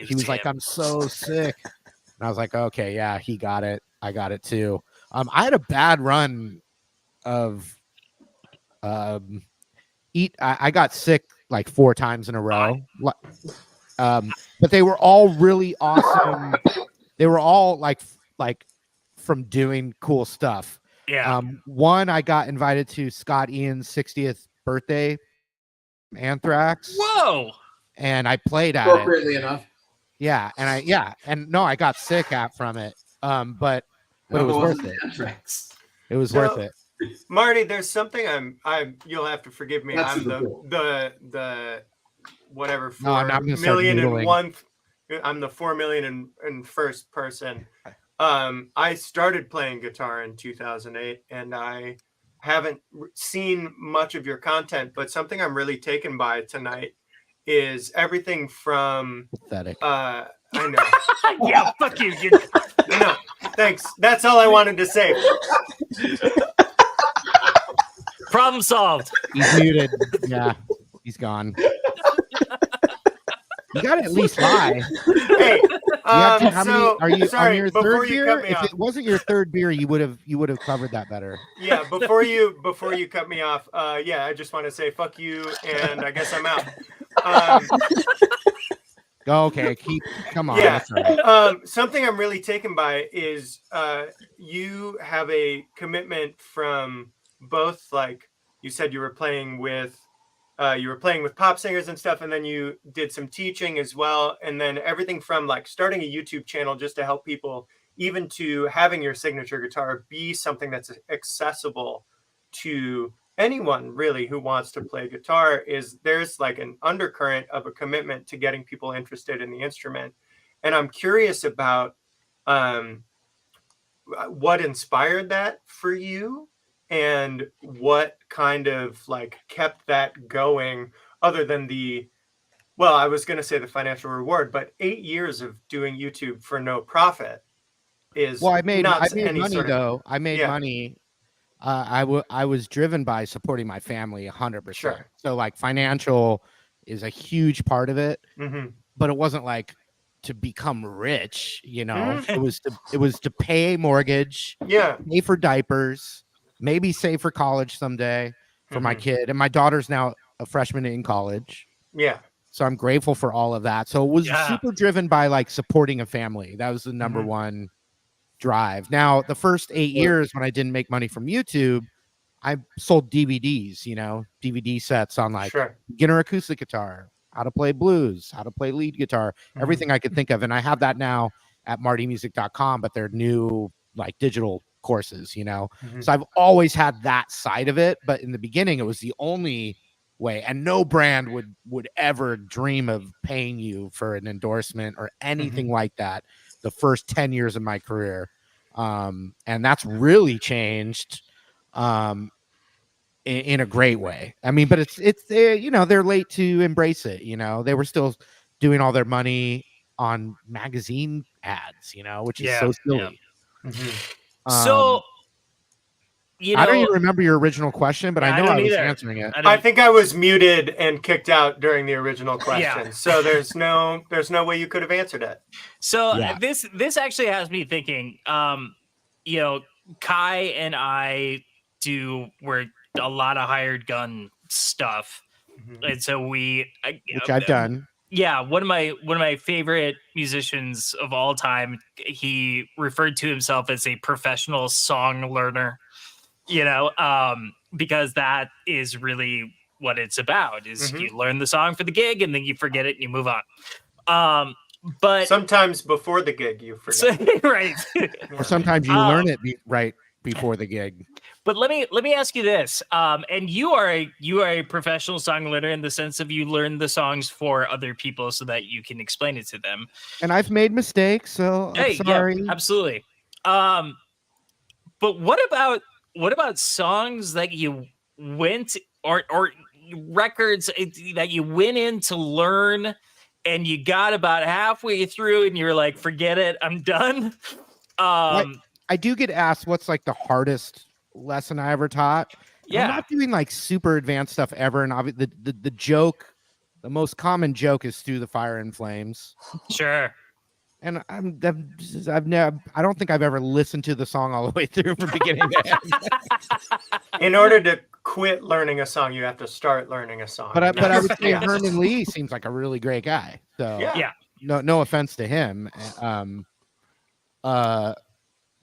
sick." And I was like, "Okay, yeah, he got it. I got it too." I had a bad run of I got sick like 4 times in a row. But they were all really awesome. They were all like from doing cool stuff. Yeah. One, I got invited to Scott Ian's 60th birthday Anthrax. Whoa. And I played at it. Appropriately enough. Yeah, and I got sick from it. But it was worth it. Anthrax. It was worth it. Marty, there's something I'm you'll have to forgive me. That's I'm super cool. the whatever No, I'm not 4 gonna start million and noodling. one. I'm the 4 million and first person. I started playing guitar in 2008, and I haven't seen much of your content, but something I'm really taken by tonight is everything from Pathetic. I know. Yeah, fuck you. No, thanks. That's all I wanted to say. Problem solved. He's muted. Yeah, he's gone. You got to at least lie. Hey, Are you sorry, on your before third you beer? cut me If off. it wasn't your third beer, you would have covered that better. Yeah, before you cut me off, yeah, I just want to say fuck you, and I guess I'm out. Okay, come on. Yeah. That's all right. Something I'm really taken by is you have a commitment from both, like you said, you were playing with pop singers and stuff, and then you did some teaching as well, and then everything from like starting a YouTube channel just to help people, even to having your signature guitar be something that's accessible to anyone really who wants to play guitar. There's like an undercurrent of a commitment to getting people interested in the instrument. And I'm curious about what inspired that for you and what kind of like kept that going, other than I was going to say the financial reward, but 8 years of doing YouTube for no profit is I made not money any though. I made Yeah. money. I was driven by supporting my family 100%. Sure. So like financial is a huge part of it, but it wasn't like to become rich, It was to pay a mortgage, Yeah. pay for diapers, maybe save for college someday for my kid. And my daughter's now a freshman in college. Yeah. So I'm grateful for all of that. So it was super driven by like supporting a family. That was the number one drive. Now, the first 8 years when I didn't make money from YouTube, I sold DVDs, DVD sets on like beginner acoustic guitar, how to play blues, how to play lead guitar, everything I could think of. And I have that now at martymusic.com, but they're new like digital courses, So I've always had that side of it. But in the beginning, it was the only way, and no brand would ever dream of paying you for an endorsement or anything like that the first 10 years of my career. And that's really changed in a great way. I mean, but it's they're late to embrace it. They were still doing all their money on magazine ads, which is so silly. So, I don't even remember your original question, but I know I was either. answering it. I think I was muted and kicked out during the original question. So there's no way you could have answered it. So this actually has me thinking, Kai and I we're a lot of hired gun stuff. And so which I've done. Yeah, one of my favorite musicians of all time, he referred to himself as a professional song learner, because that is really what it's about, is you learn the song for the gig and then you forget it and you move on. But sometimes before the gig you forget. Right. Or sometimes you learn it right before the gig. But let me ask you this. And you are a professional song learner in the sense of you learn the songs for other people so that you can explain it to them. And I've made mistakes, so I'm sorry. Yeah, absolutely. But what about songs that you went or records that you went in to learn and you got about halfway through and you're like, forget it, I'm done. I do get asked what's like the hardest lesson I ever taught. Yeah. I'm not doing like super advanced stuff ever. And the joke, the most common joke is through the fire and flames. Sure. And I've never, I don't think I've ever listened to the song all the way through from beginning to end. In order to quit learning a song, you have to start learning a song. But I would say Herman Lee seems like a really great guy. So Yeah. no offense to him.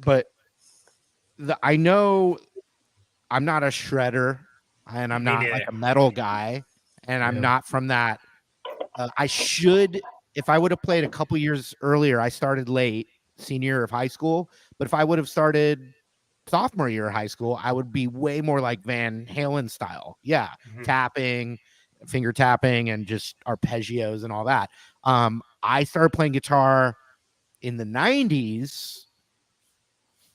But I know I'm not a shredder, and I'm not like a metal guy, and I'm not from that. I should, if I would have played a couple years earlier, I started late, senior year of high school. But if I would have started sophomore year of high school, I would be way more like Van Halen style. Yeah, tapping, finger tapping, and just arpeggios and all that. I started playing guitar in the 90s.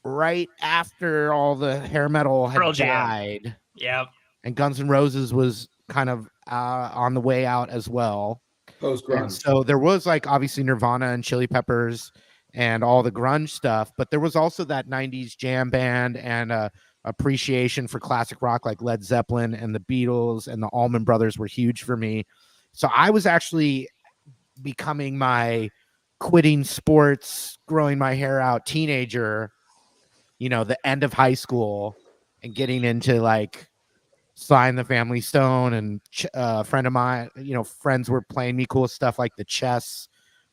Right after all the hair metal had died. Yeah. And Guns N' Roses was kind of on the way out as well. Post-grunge. So there was like obviously Nirvana and Chili Peppers and all the grunge stuff, but there was also that 90s jam band and appreciation for classic rock like Led Zeppelin and the Beatles and the Allman Brothers were huge for me. So I was actually becoming my quitting sports, growing my hair out teenager, the end of high school, and getting into like Sly and the Family Stone, and a friend of mine, friends were playing me cool stuff like the Chess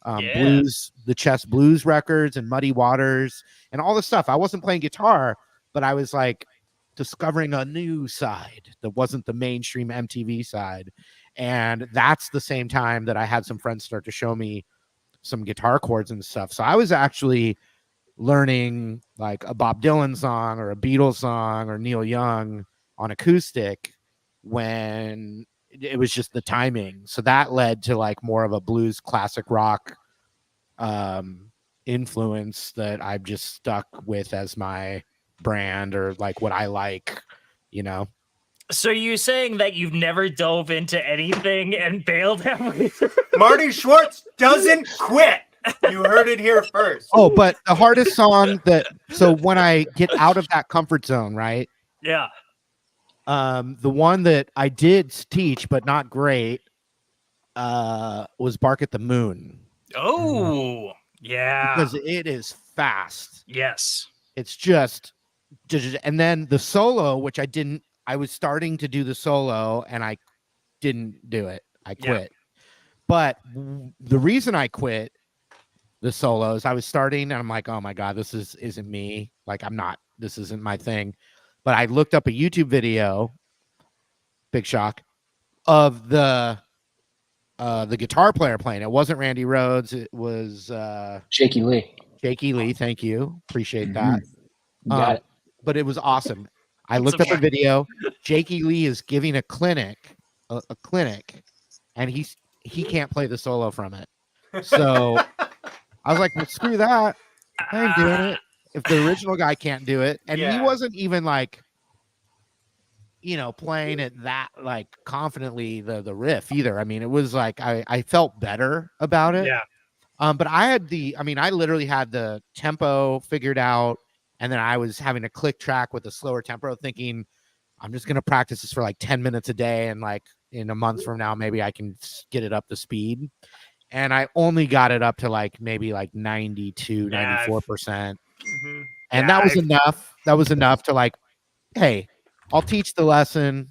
blues, the Chess blues records and Muddy Waters and all this stuff. I wasn't playing guitar, but I was like discovering a new side that wasn't the mainstream MTV side. And that's the same time that I had some friends start to show me some guitar chords and stuff. So I was actually learning like a Bob Dylan song or a Beatles song or Neil Young on acoustic when it was just the timing. So that led to like more of a blues classic rock influence that I've just stuck with as my brand or like what I like, So you're saying that you've never dove into anything and bailed halfway through? Marty Schwartz doesn't quit. You heard it here first. Oh, but the hardest song so when I get out of that comfort zone, right? Yeah. The one that I did teach, but not great, was Bark at the Moon. Oh, yeah. Because it is fast. Yes. It's just, and then the solo, which I was starting to do the solo and I didn't do it. I quit. But the reason I quit the solos, I was starting and I'm like, oh my God, this isn't me. Like, this isn't my thing. But I looked up a YouTube video, big shock, of the guitar player playing. It wasn't Randy Rhoads. It was Shaky Lee. Shaky Lee. Thank you. Appreciate that. Got it. But it was awesome. I looked up a video. Shaky Lee is giving a clinic, and he can't play the solo from it. So I was like, well, screw that. I ain't doing it. If the original guy can't do it, and he wasn't even like, playing it that like confidently the riff either. I mean, it was like I felt better about it. Yeah. But I literally had the tempo figured out, and then I was having a click track with a slower tempo, thinking I'm just gonna practice this for like 10 minutes a day, and like in a month from now, maybe I can get it up to speed. And I only got it up to like maybe like 92, 94%. And that was enough. That was enough to like, hey, I'll teach the lesson.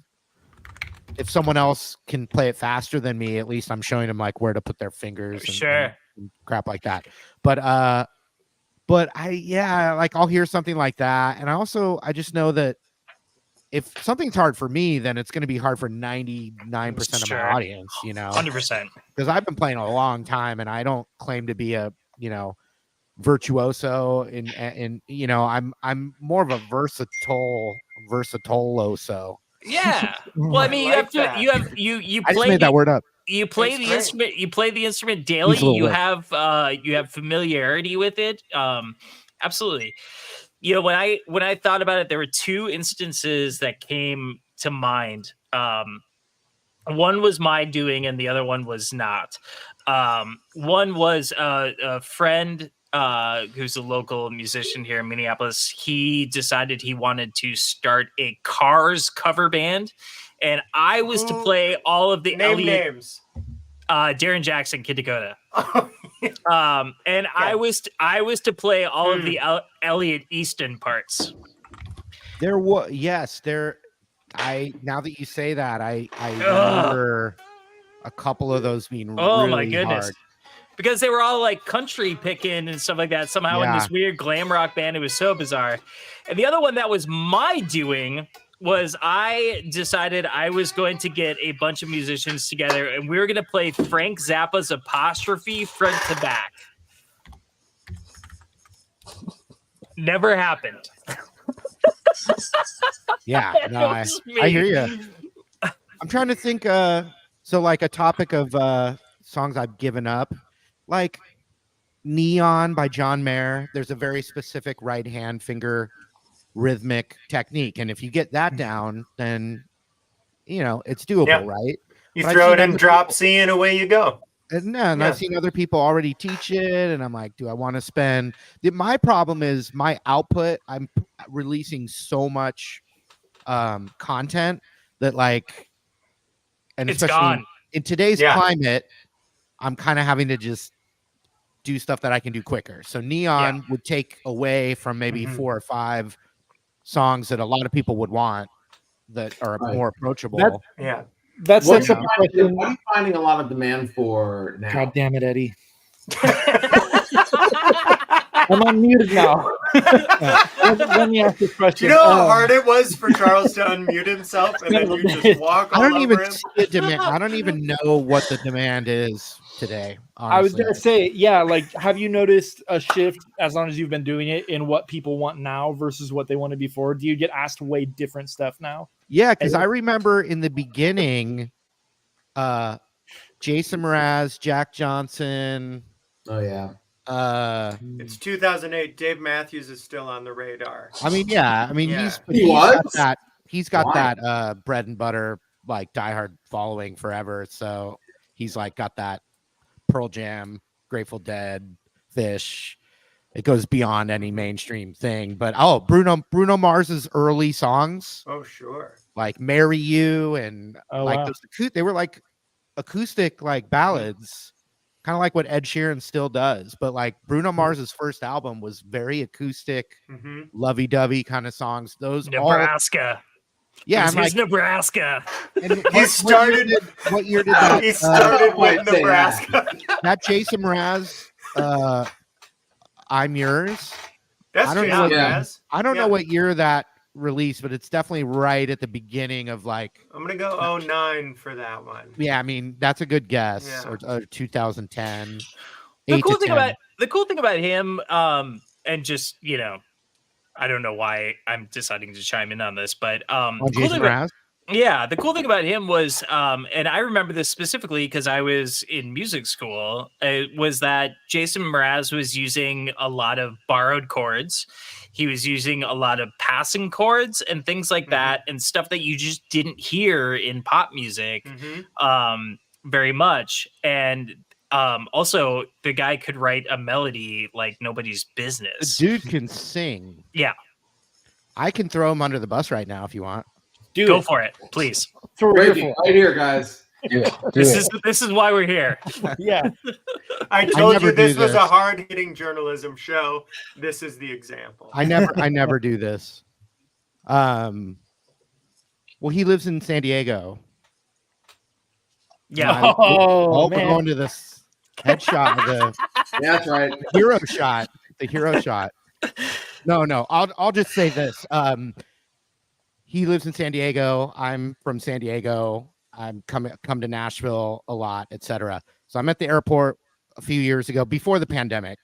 If someone else can play it faster than me, at least I'm showing them like where to put their fingers and crap like that. But like I'll hear something like that. And I just know that if something's hard for me, then it's going to be hard for 99% of my audience, 100%. Because I've been playing a long time and I don't claim to be a, virtuoso and you know, I'm more of a versatoloso. Yeah. Well, I mean, like that. you I just play made that word up. you play It's the great. instrument, you play the instrument daily. Needs a little You work. have familiarity with it. Absolutely. You know, when I thought about it, there were two instances that came to mind. One was my doing, and the other one was not. One was a friend who's a local musician here in Minneapolis. He decided he wanted to start a Cars cover band, and I was to Who- play all of the Name Elliot, names. Darren Jackson, Kid Dakota. And I Okay. was to play all of the Elliot Easton parts. There was now that you say that, I remember a couple of those being Oh really my goodness. hard. Because they were all like country picking and stuff like that, somehow in this weird glam rock band. It was so bizarre. And the other one that was my doing was I decided I was going to get a bunch of musicians together and we were going to play Frank Zappa's Apostrophe front to back. Never happened. Yeah, no, It was I me. hear you. I'm trying to think. So like a topic of songs I've given up, like Neon by John Mayer. There's a very specific right hand finger rhythmic technique, and if you get that down, then you know it's doable, Yeah. right? You But I've throw seen it in other drop people- C and away you go. And Yeah. I've seen other people already teach it, and I'm like, do I want to spend? My problem is my output. I'm releasing so much content that like, and It's especially gone. in today's Yeah. climate, I'm kind of having to just do stuff that I can do quicker. So Neon would take away from maybe Mhm. 4 or 5 songs that a lot of people would want that are Right. more approachable. Yeah. That What sets are up you a finding- question. what are you finding a lot of demand for now? God damn it, Eddie. I'm unmuted now. Let me ask this Do question. you know how hard it was for Charles to unmute himself and then you just walk all I don't over even him? see a demand. I don't even know what the demand is today. Honestly. I was gonna say, yeah, like, have you noticed a shift as long as you've been doing it in what people want now versus what they wanted before? Do you get asked way different stuff now? Yeah, because I remember in the beginning, Jason Mraz, Jack Johnson. Oh yeah. It's 2008. Dave Matthews is still on the radar. I mean, yeah. I mean, Yeah. he's got Why? that bread and butter like diehard following forever. So he's like got that Pearl Jam, Grateful Dead, Fish. It goes beyond any mainstream thing. But Bruno Mars's early songs, Oh, sure. like "Marry You" and Wow. they were like acoustic like ballads, kind of like what Ed Sheeran still does. But like Bruno Mars's first album was very acoustic, Mm-hmm. lovey-dovey kind of songs. Those all, Nebraska. yeah. It I'm was like, Nebraska. and He started. what year did that? He started Wait, with say Nebraska. That Jason Mraz, "I'm Yours." That's I don't Jason know what- Mraz. I don't Yeah. know what year that released, but it's definitely right at the beginning of like, I'm gonna go 09 for that one. yeah. I mean, that's a good guess, Yeah. or 2010. The 8 cool to thing 10. about him, and just, you know, I don't know why I'm deciding to chime in on this, but on the cool Jason thing about- Mraz. yeah, the cool thing about him was, and I remember this specifically because I was in music school, was that Jason Mraz was using a lot of borrowed chords. He was using a lot of passing chords and things like that, and stuff that you just didn't hear in pop music Mm-hmm. very much. And also, the guy could write a melody like nobody's The business. dude can sing. Yeah. I can throw him under the bus right now if you want. Do Go it. for it, please. That's what we're here Breaking for. right here, guys. Do it. Do it. This is why we're here. Yeah. I told never you this do was a this. hard-hitting journalism show. This is the example. I never do this. Well, he lives in San Diego. Yeah. Oh, We're man. going to this headshot, the Yeah, that's right. hero shot, the hero shot. No, I'll just say this. He lives in San Diego. I'm from San Diego. I'm come to Nashville a lot, etc. So I'm at the airport a few years ago, before the pandemic,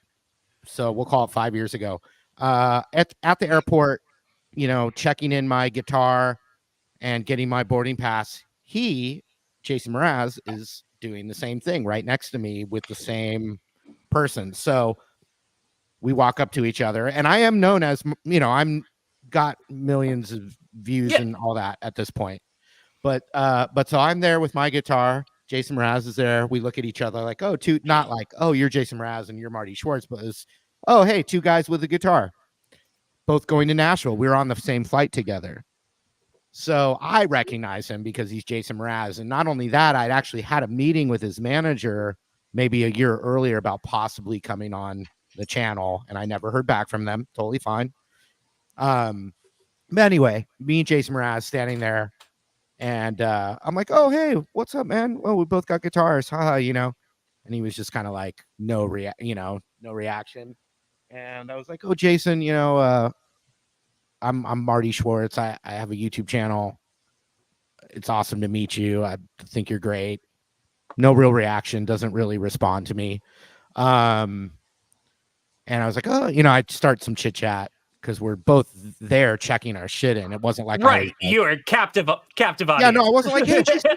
so we'll call it 5 years ago. At the airport, checking in my guitar and getting my boarding pass. Jason Mraz, is doing the same thing right next to me with the same person. So we walk up to each other, and I am known as, I'm got millions of views and all that at this point. But so I'm there with my guitar. Jason Mraz is there. We look at each other like, not like, you're Jason Mraz and you're Marty Schwartz, but it's, hey, two guys with a guitar, both going to Nashville. We were on the same flight together. So I recognize him because he's Jason Mraz. And not only that, I'd actually had a meeting with his manager maybe a year earlier about possibly coming on the channel, and I never heard back from them. Totally fine. But anyway, me and Jason Mraz standing there, and I'm like, oh, hey, what's up, man? Well, we both got guitars, haha, And he was just kind of like, no reaction. And I was like, oh, Jason, I'm Marty Schwartz. I have a YouTube channel. It's awesome to meet you. I think you're great. No real reaction. Doesn't really respond to me. And I was like, I'd start some chit chat because we're both there checking our shit in. It wasn't like you were captive audience. Yeah, no, I wasn't like, hey, Jason,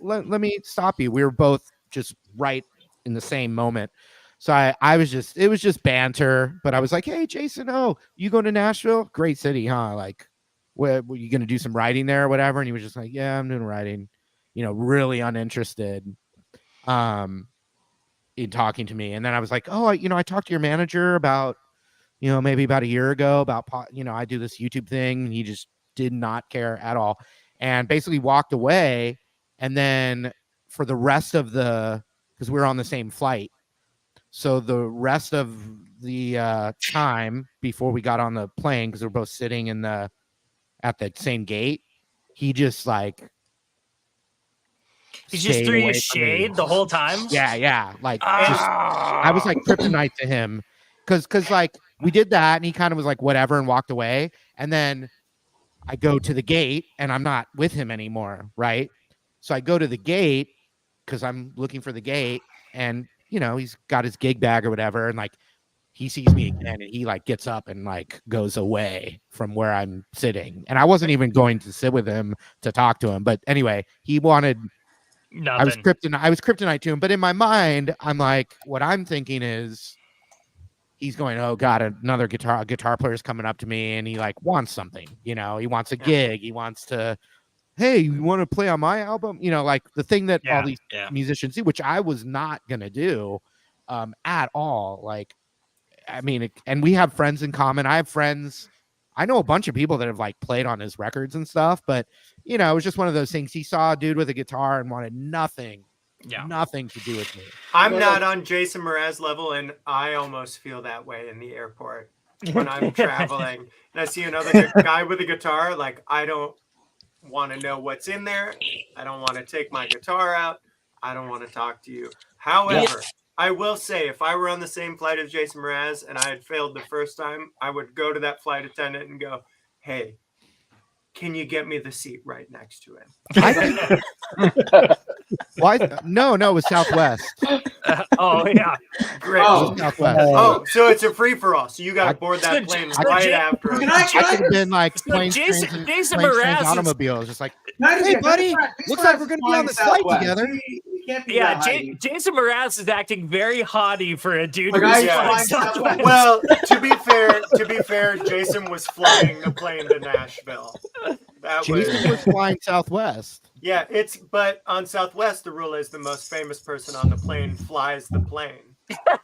let me stop you. We were both just right in the same moment. So it was just banter, but I was like, hey, Jason, you going to Nashville? Great city, huh? Like, were you going to do some writing there or whatever? And he was just like, yeah, I'm doing writing, really uninterested in talking to me. And then I was like, I talked to your manager about, maybe about a year ago about, I do this YouTube thing. And he just did not care at all and basically walked away. And then for the rest of because we were on the same flight, so the rest of the time before we got on the plane, because we're both sitting at the same gate, he just he just threw you shade the whole time. Yeah. I was like kryptonite to him because we did that and he kind of was like whatever and walked away. And then I go to the gate and I'm not with him anymore, right? So I go to the gate because I'm looking for the gate, and he's got his gig bag or whatever, and he sees me again and he gets up and goes away from where I'm sitting. And I wasn't even going to sit with him to talk to him, but anyway, he wanted nothing. I was kryptonite to him, but in my mind, I'm like, what I'm thinking is he's going, oh God, another guitar player's coming up to me and he wants something, he wants a gig. He wants to, hey, you want to play on my album? The thing that all these musicians do, which I was not going to do at all. And we have friends in common. I know a bunch of people that have played on his records and stuff, but it was just one of those things. He saw a dude with a guitar and wanted nothing to do with me. I'm not on Jason Mraz level, and I almost feel that way in the airport when I'm traveling and I see another guy with a guitar. I don't want to know what's in there. I don't want to take my guitar out. I don't want to talk to you. However, I will say, if I were on the same flight as Jason Mraz and I had failed the first time, I would go to that flight attendant and go, hey, can you get me the seat right next to him? No, it was Southwest. Yeah. Great. Southwest. So it's a free-for-all. So you got to board that plane right after. I could have been planes, Jason trains, Mraz automobiles. Just hey, buddy, looks like we're going to be on this flight together. Yeah, Jason Mraz is acting very haughty for a dude who's flying Southwest. Well, to be fair, Jason was flying the plane to Nashville. Jason was flying Southwest. Yeah, but on Southwest, the rule is the most famous person on the plane flies the plane. I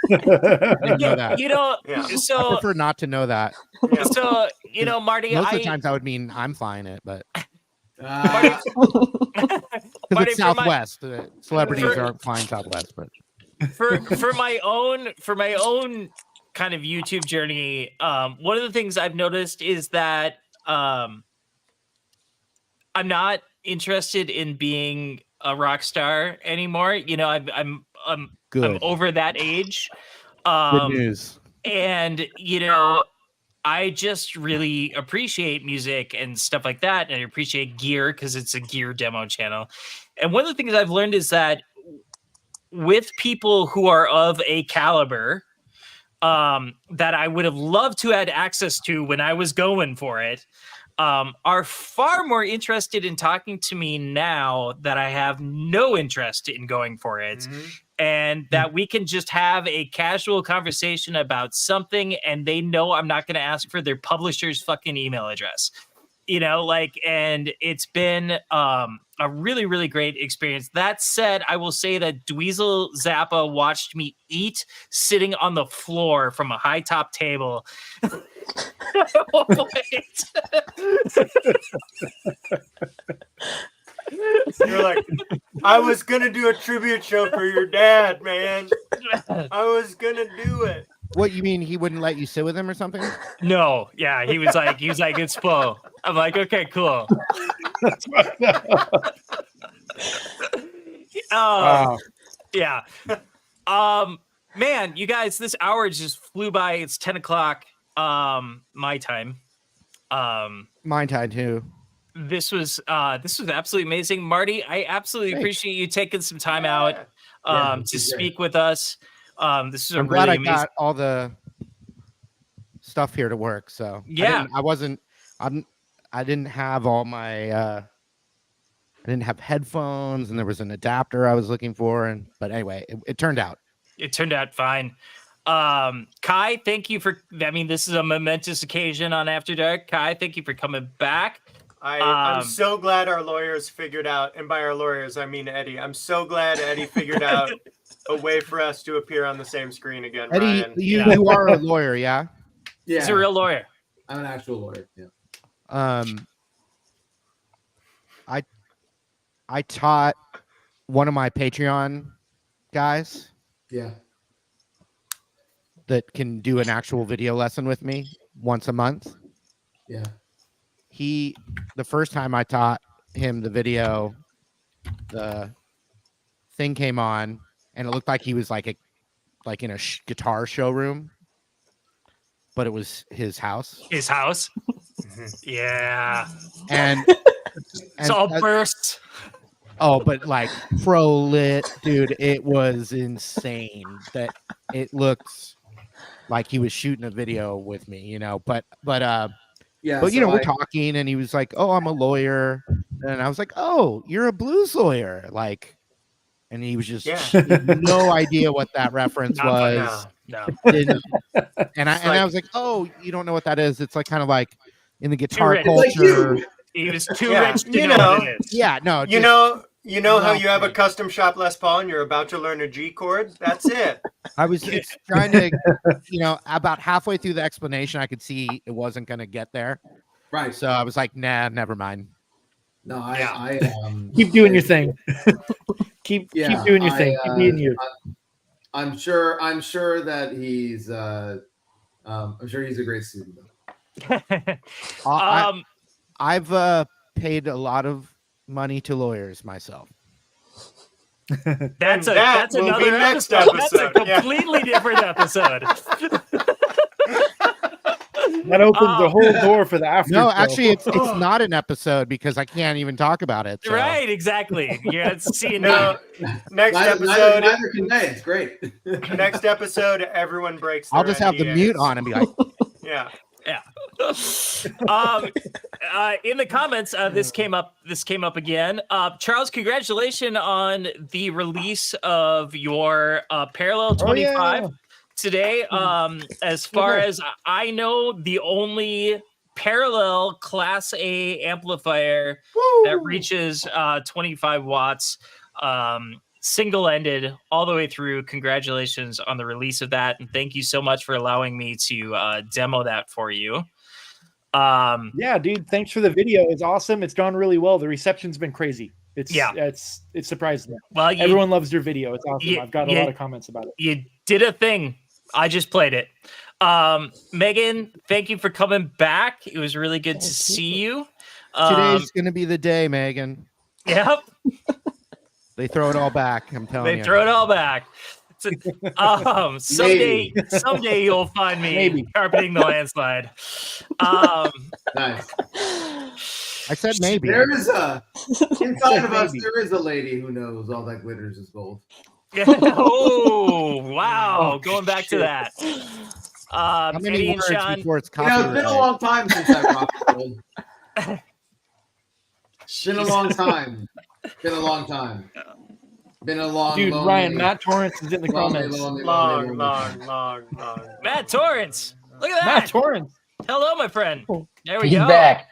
didn't know that. So I prefer not to know that. Yeah. So Marty, most of the times that would mean I'm flying it, but Marty, it's Southwest. Celebrities aren't flying Southwest, but for my own kind of YouTube journey, one of the things I've noticed is that I'm not interested in being a rock star anymore. I'm over that age. Good news. And I just really appreciate music and stuff like that, and I appreciate gear because it's a gear demo channel. And one of the things I've learned is that with people who are of a caliber that I would have loved to had access to when I was going for it, are far more interested in talking to me now that I have no interest in going for it. Mhm. And that we can just have a casual conversation about something, and they know I'm not going to ask for their publisher's fucking email address. You know, like, and it's been a really, really great experience. That said, I will say that Dweezil Zappa watched me eat sitting on the floor from a high top table. Wait. You're like, I was gonna do a tribute show for your dad, man. I was gonna do it. What you mean? He wouldn't let you sit with him or something? No, yeah, he was like, it's Poe. I'm like, okay, cool. Wow. Yeah. Man, you guys, this hour just flew by. It's 10 o'clock. My time. Mine tied too. This was absolutely amazing. Marty, I absolutely Thanks. appreciate you taking some time out Yeah, to this is great. speak with us. This is a I'm glad really I amazing. got all the stuff here to work. So Yeah. I didn't have all my I didn't have headphones, and there was an adapter I was looking for, but anyway, it turned out. It turned out fine. Kai, thank you for. I mean, this is a momentous occasion on After Dark. Kai, thank you for coming back. I'm so glad our lawyers figured out, and by our lawyers I mean Eddie. I'm so glad Eddie figured out a way for us to appear on the same screen again. Eddie, Ryan. you are a lawyer, yeah? Yeah, He's a real lawyer. I'm an actual lawyer. Yeah. I taught one of my Patreon guys Yeah. that can do an actual video lesson with me once a month. Yeah. The first time I taught him the video, the thing came on and it looked like he was like in a guitar showroom, but it was his house. His house. Yeah. And It's all bursts. oh, but like pro lit, dude, it was insane that it looked like he was shooting a video with me, you know, but Yeah. But you so know, we're I- talking, and he was like, "Oh, I'm a lawyer," and I was like, "Oh, you're a blues lawyer," like, and he was just Yeah. he had no idea what that reference Not was. No. Didn't- and I like- was like, "Oh, you don't know what that is? It's like kind of like in the guitar rich. Like culture." you. He was too Yeah, rich to you know what know. it is. Yeah, no, You know how you have a custom shop Les Paul and you're about to learn a G chord? That's it. I was just trying to, you know, about halfway through the explanation, I could see it wasn't going to get there, Right. so I was like, "Nah, never mind." No, Yeah. I Keep doing your thing. keep Yeah, doing your thing. Keep being you. I'm sure that he's I'm sure he's a great student. I've paid a lot of money to lawyers myself. That's that will another be next episode. That's a episode, yeah. completely different episode. That opens the whole door for the after. No, show. actually, it's not an episode because I can't even talk about it. So. Right, exactly. Yeah, it's seeing No, next Neither can they. It's great. next episode, everyone breaks. I'll their just have the NDAs. mute on and be like, Yeah. In the comments, this came up again. Charles, congratulations on the release of your Parallel 25 today. As far as I know, the only parallel Class A amplifier that reaches 25 watts, single-ended all the way through. Congratulations on the release of that, and thank you so much for allowing me to demo that for you. Yeah, dude. Thanks for the video. It's awesome. It's gone really well. The reception's been crazy. It's surprised me. Well, Everyone loves your video. It's awesome. I've got a lot of comments about it. You did a thing. I just played it. Megan, thank you for coming back. It was really good to see you. today's going to be the day, Megan. Yep. They throw it all back. I'm telling you. They throw it all back. Someday you'll find me Maybe. carpeting the landslide. Nice. I said maybe. There is inside of us. Maybe. There is a lady who knows all that glitters is gold. Oh, wow. Oh, Going back to shit. that. How many Eddie and words Sean. before it's You know, it's been a copyright? long time since I rocked and rolled. Been a long time. Been a long time. Been a long, Dude, lonely, Ryan, Matt Torrance is in the lonely, comments. lonely, Long, lonely. long. Matt Torrance. Look at Matt that. Torrance. Hello, my friend. There we He's go. back.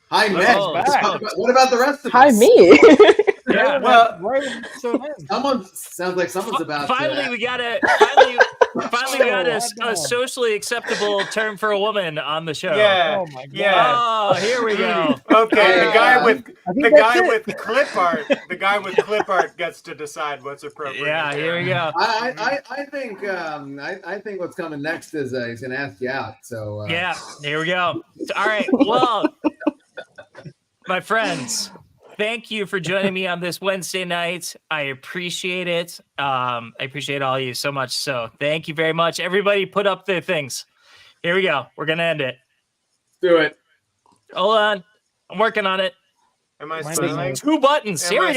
Hi, Oh, Matt. back. What about the rest of Hi, us? me. Yeah. Well, Why would it be so nice? Someone sounds like someone's about Finally, to. we got a finally we got Oh, a no. socially acceptable term for a woman on the show. Yeah. Oh my god. Yeah. Oh, here we go. Okay, the guy with I think the that's guy it. with clip art. The guy with clip art gets to decide what's appropriate. Yeah, here we go. I think I think what's coming next is he's gonna ask you out. So Yeah, here we go. All right. Well, my friends, thank you for joining me on this Wednesday night. I appreciate it. I appreciate all of you so much. So thank you very much. Everybody put up their things. Here we go. We're going to end it. do it. Hold on. I'm working on it. Am I Mine smiling? doesn't- 2 buttons. Am Here I we go.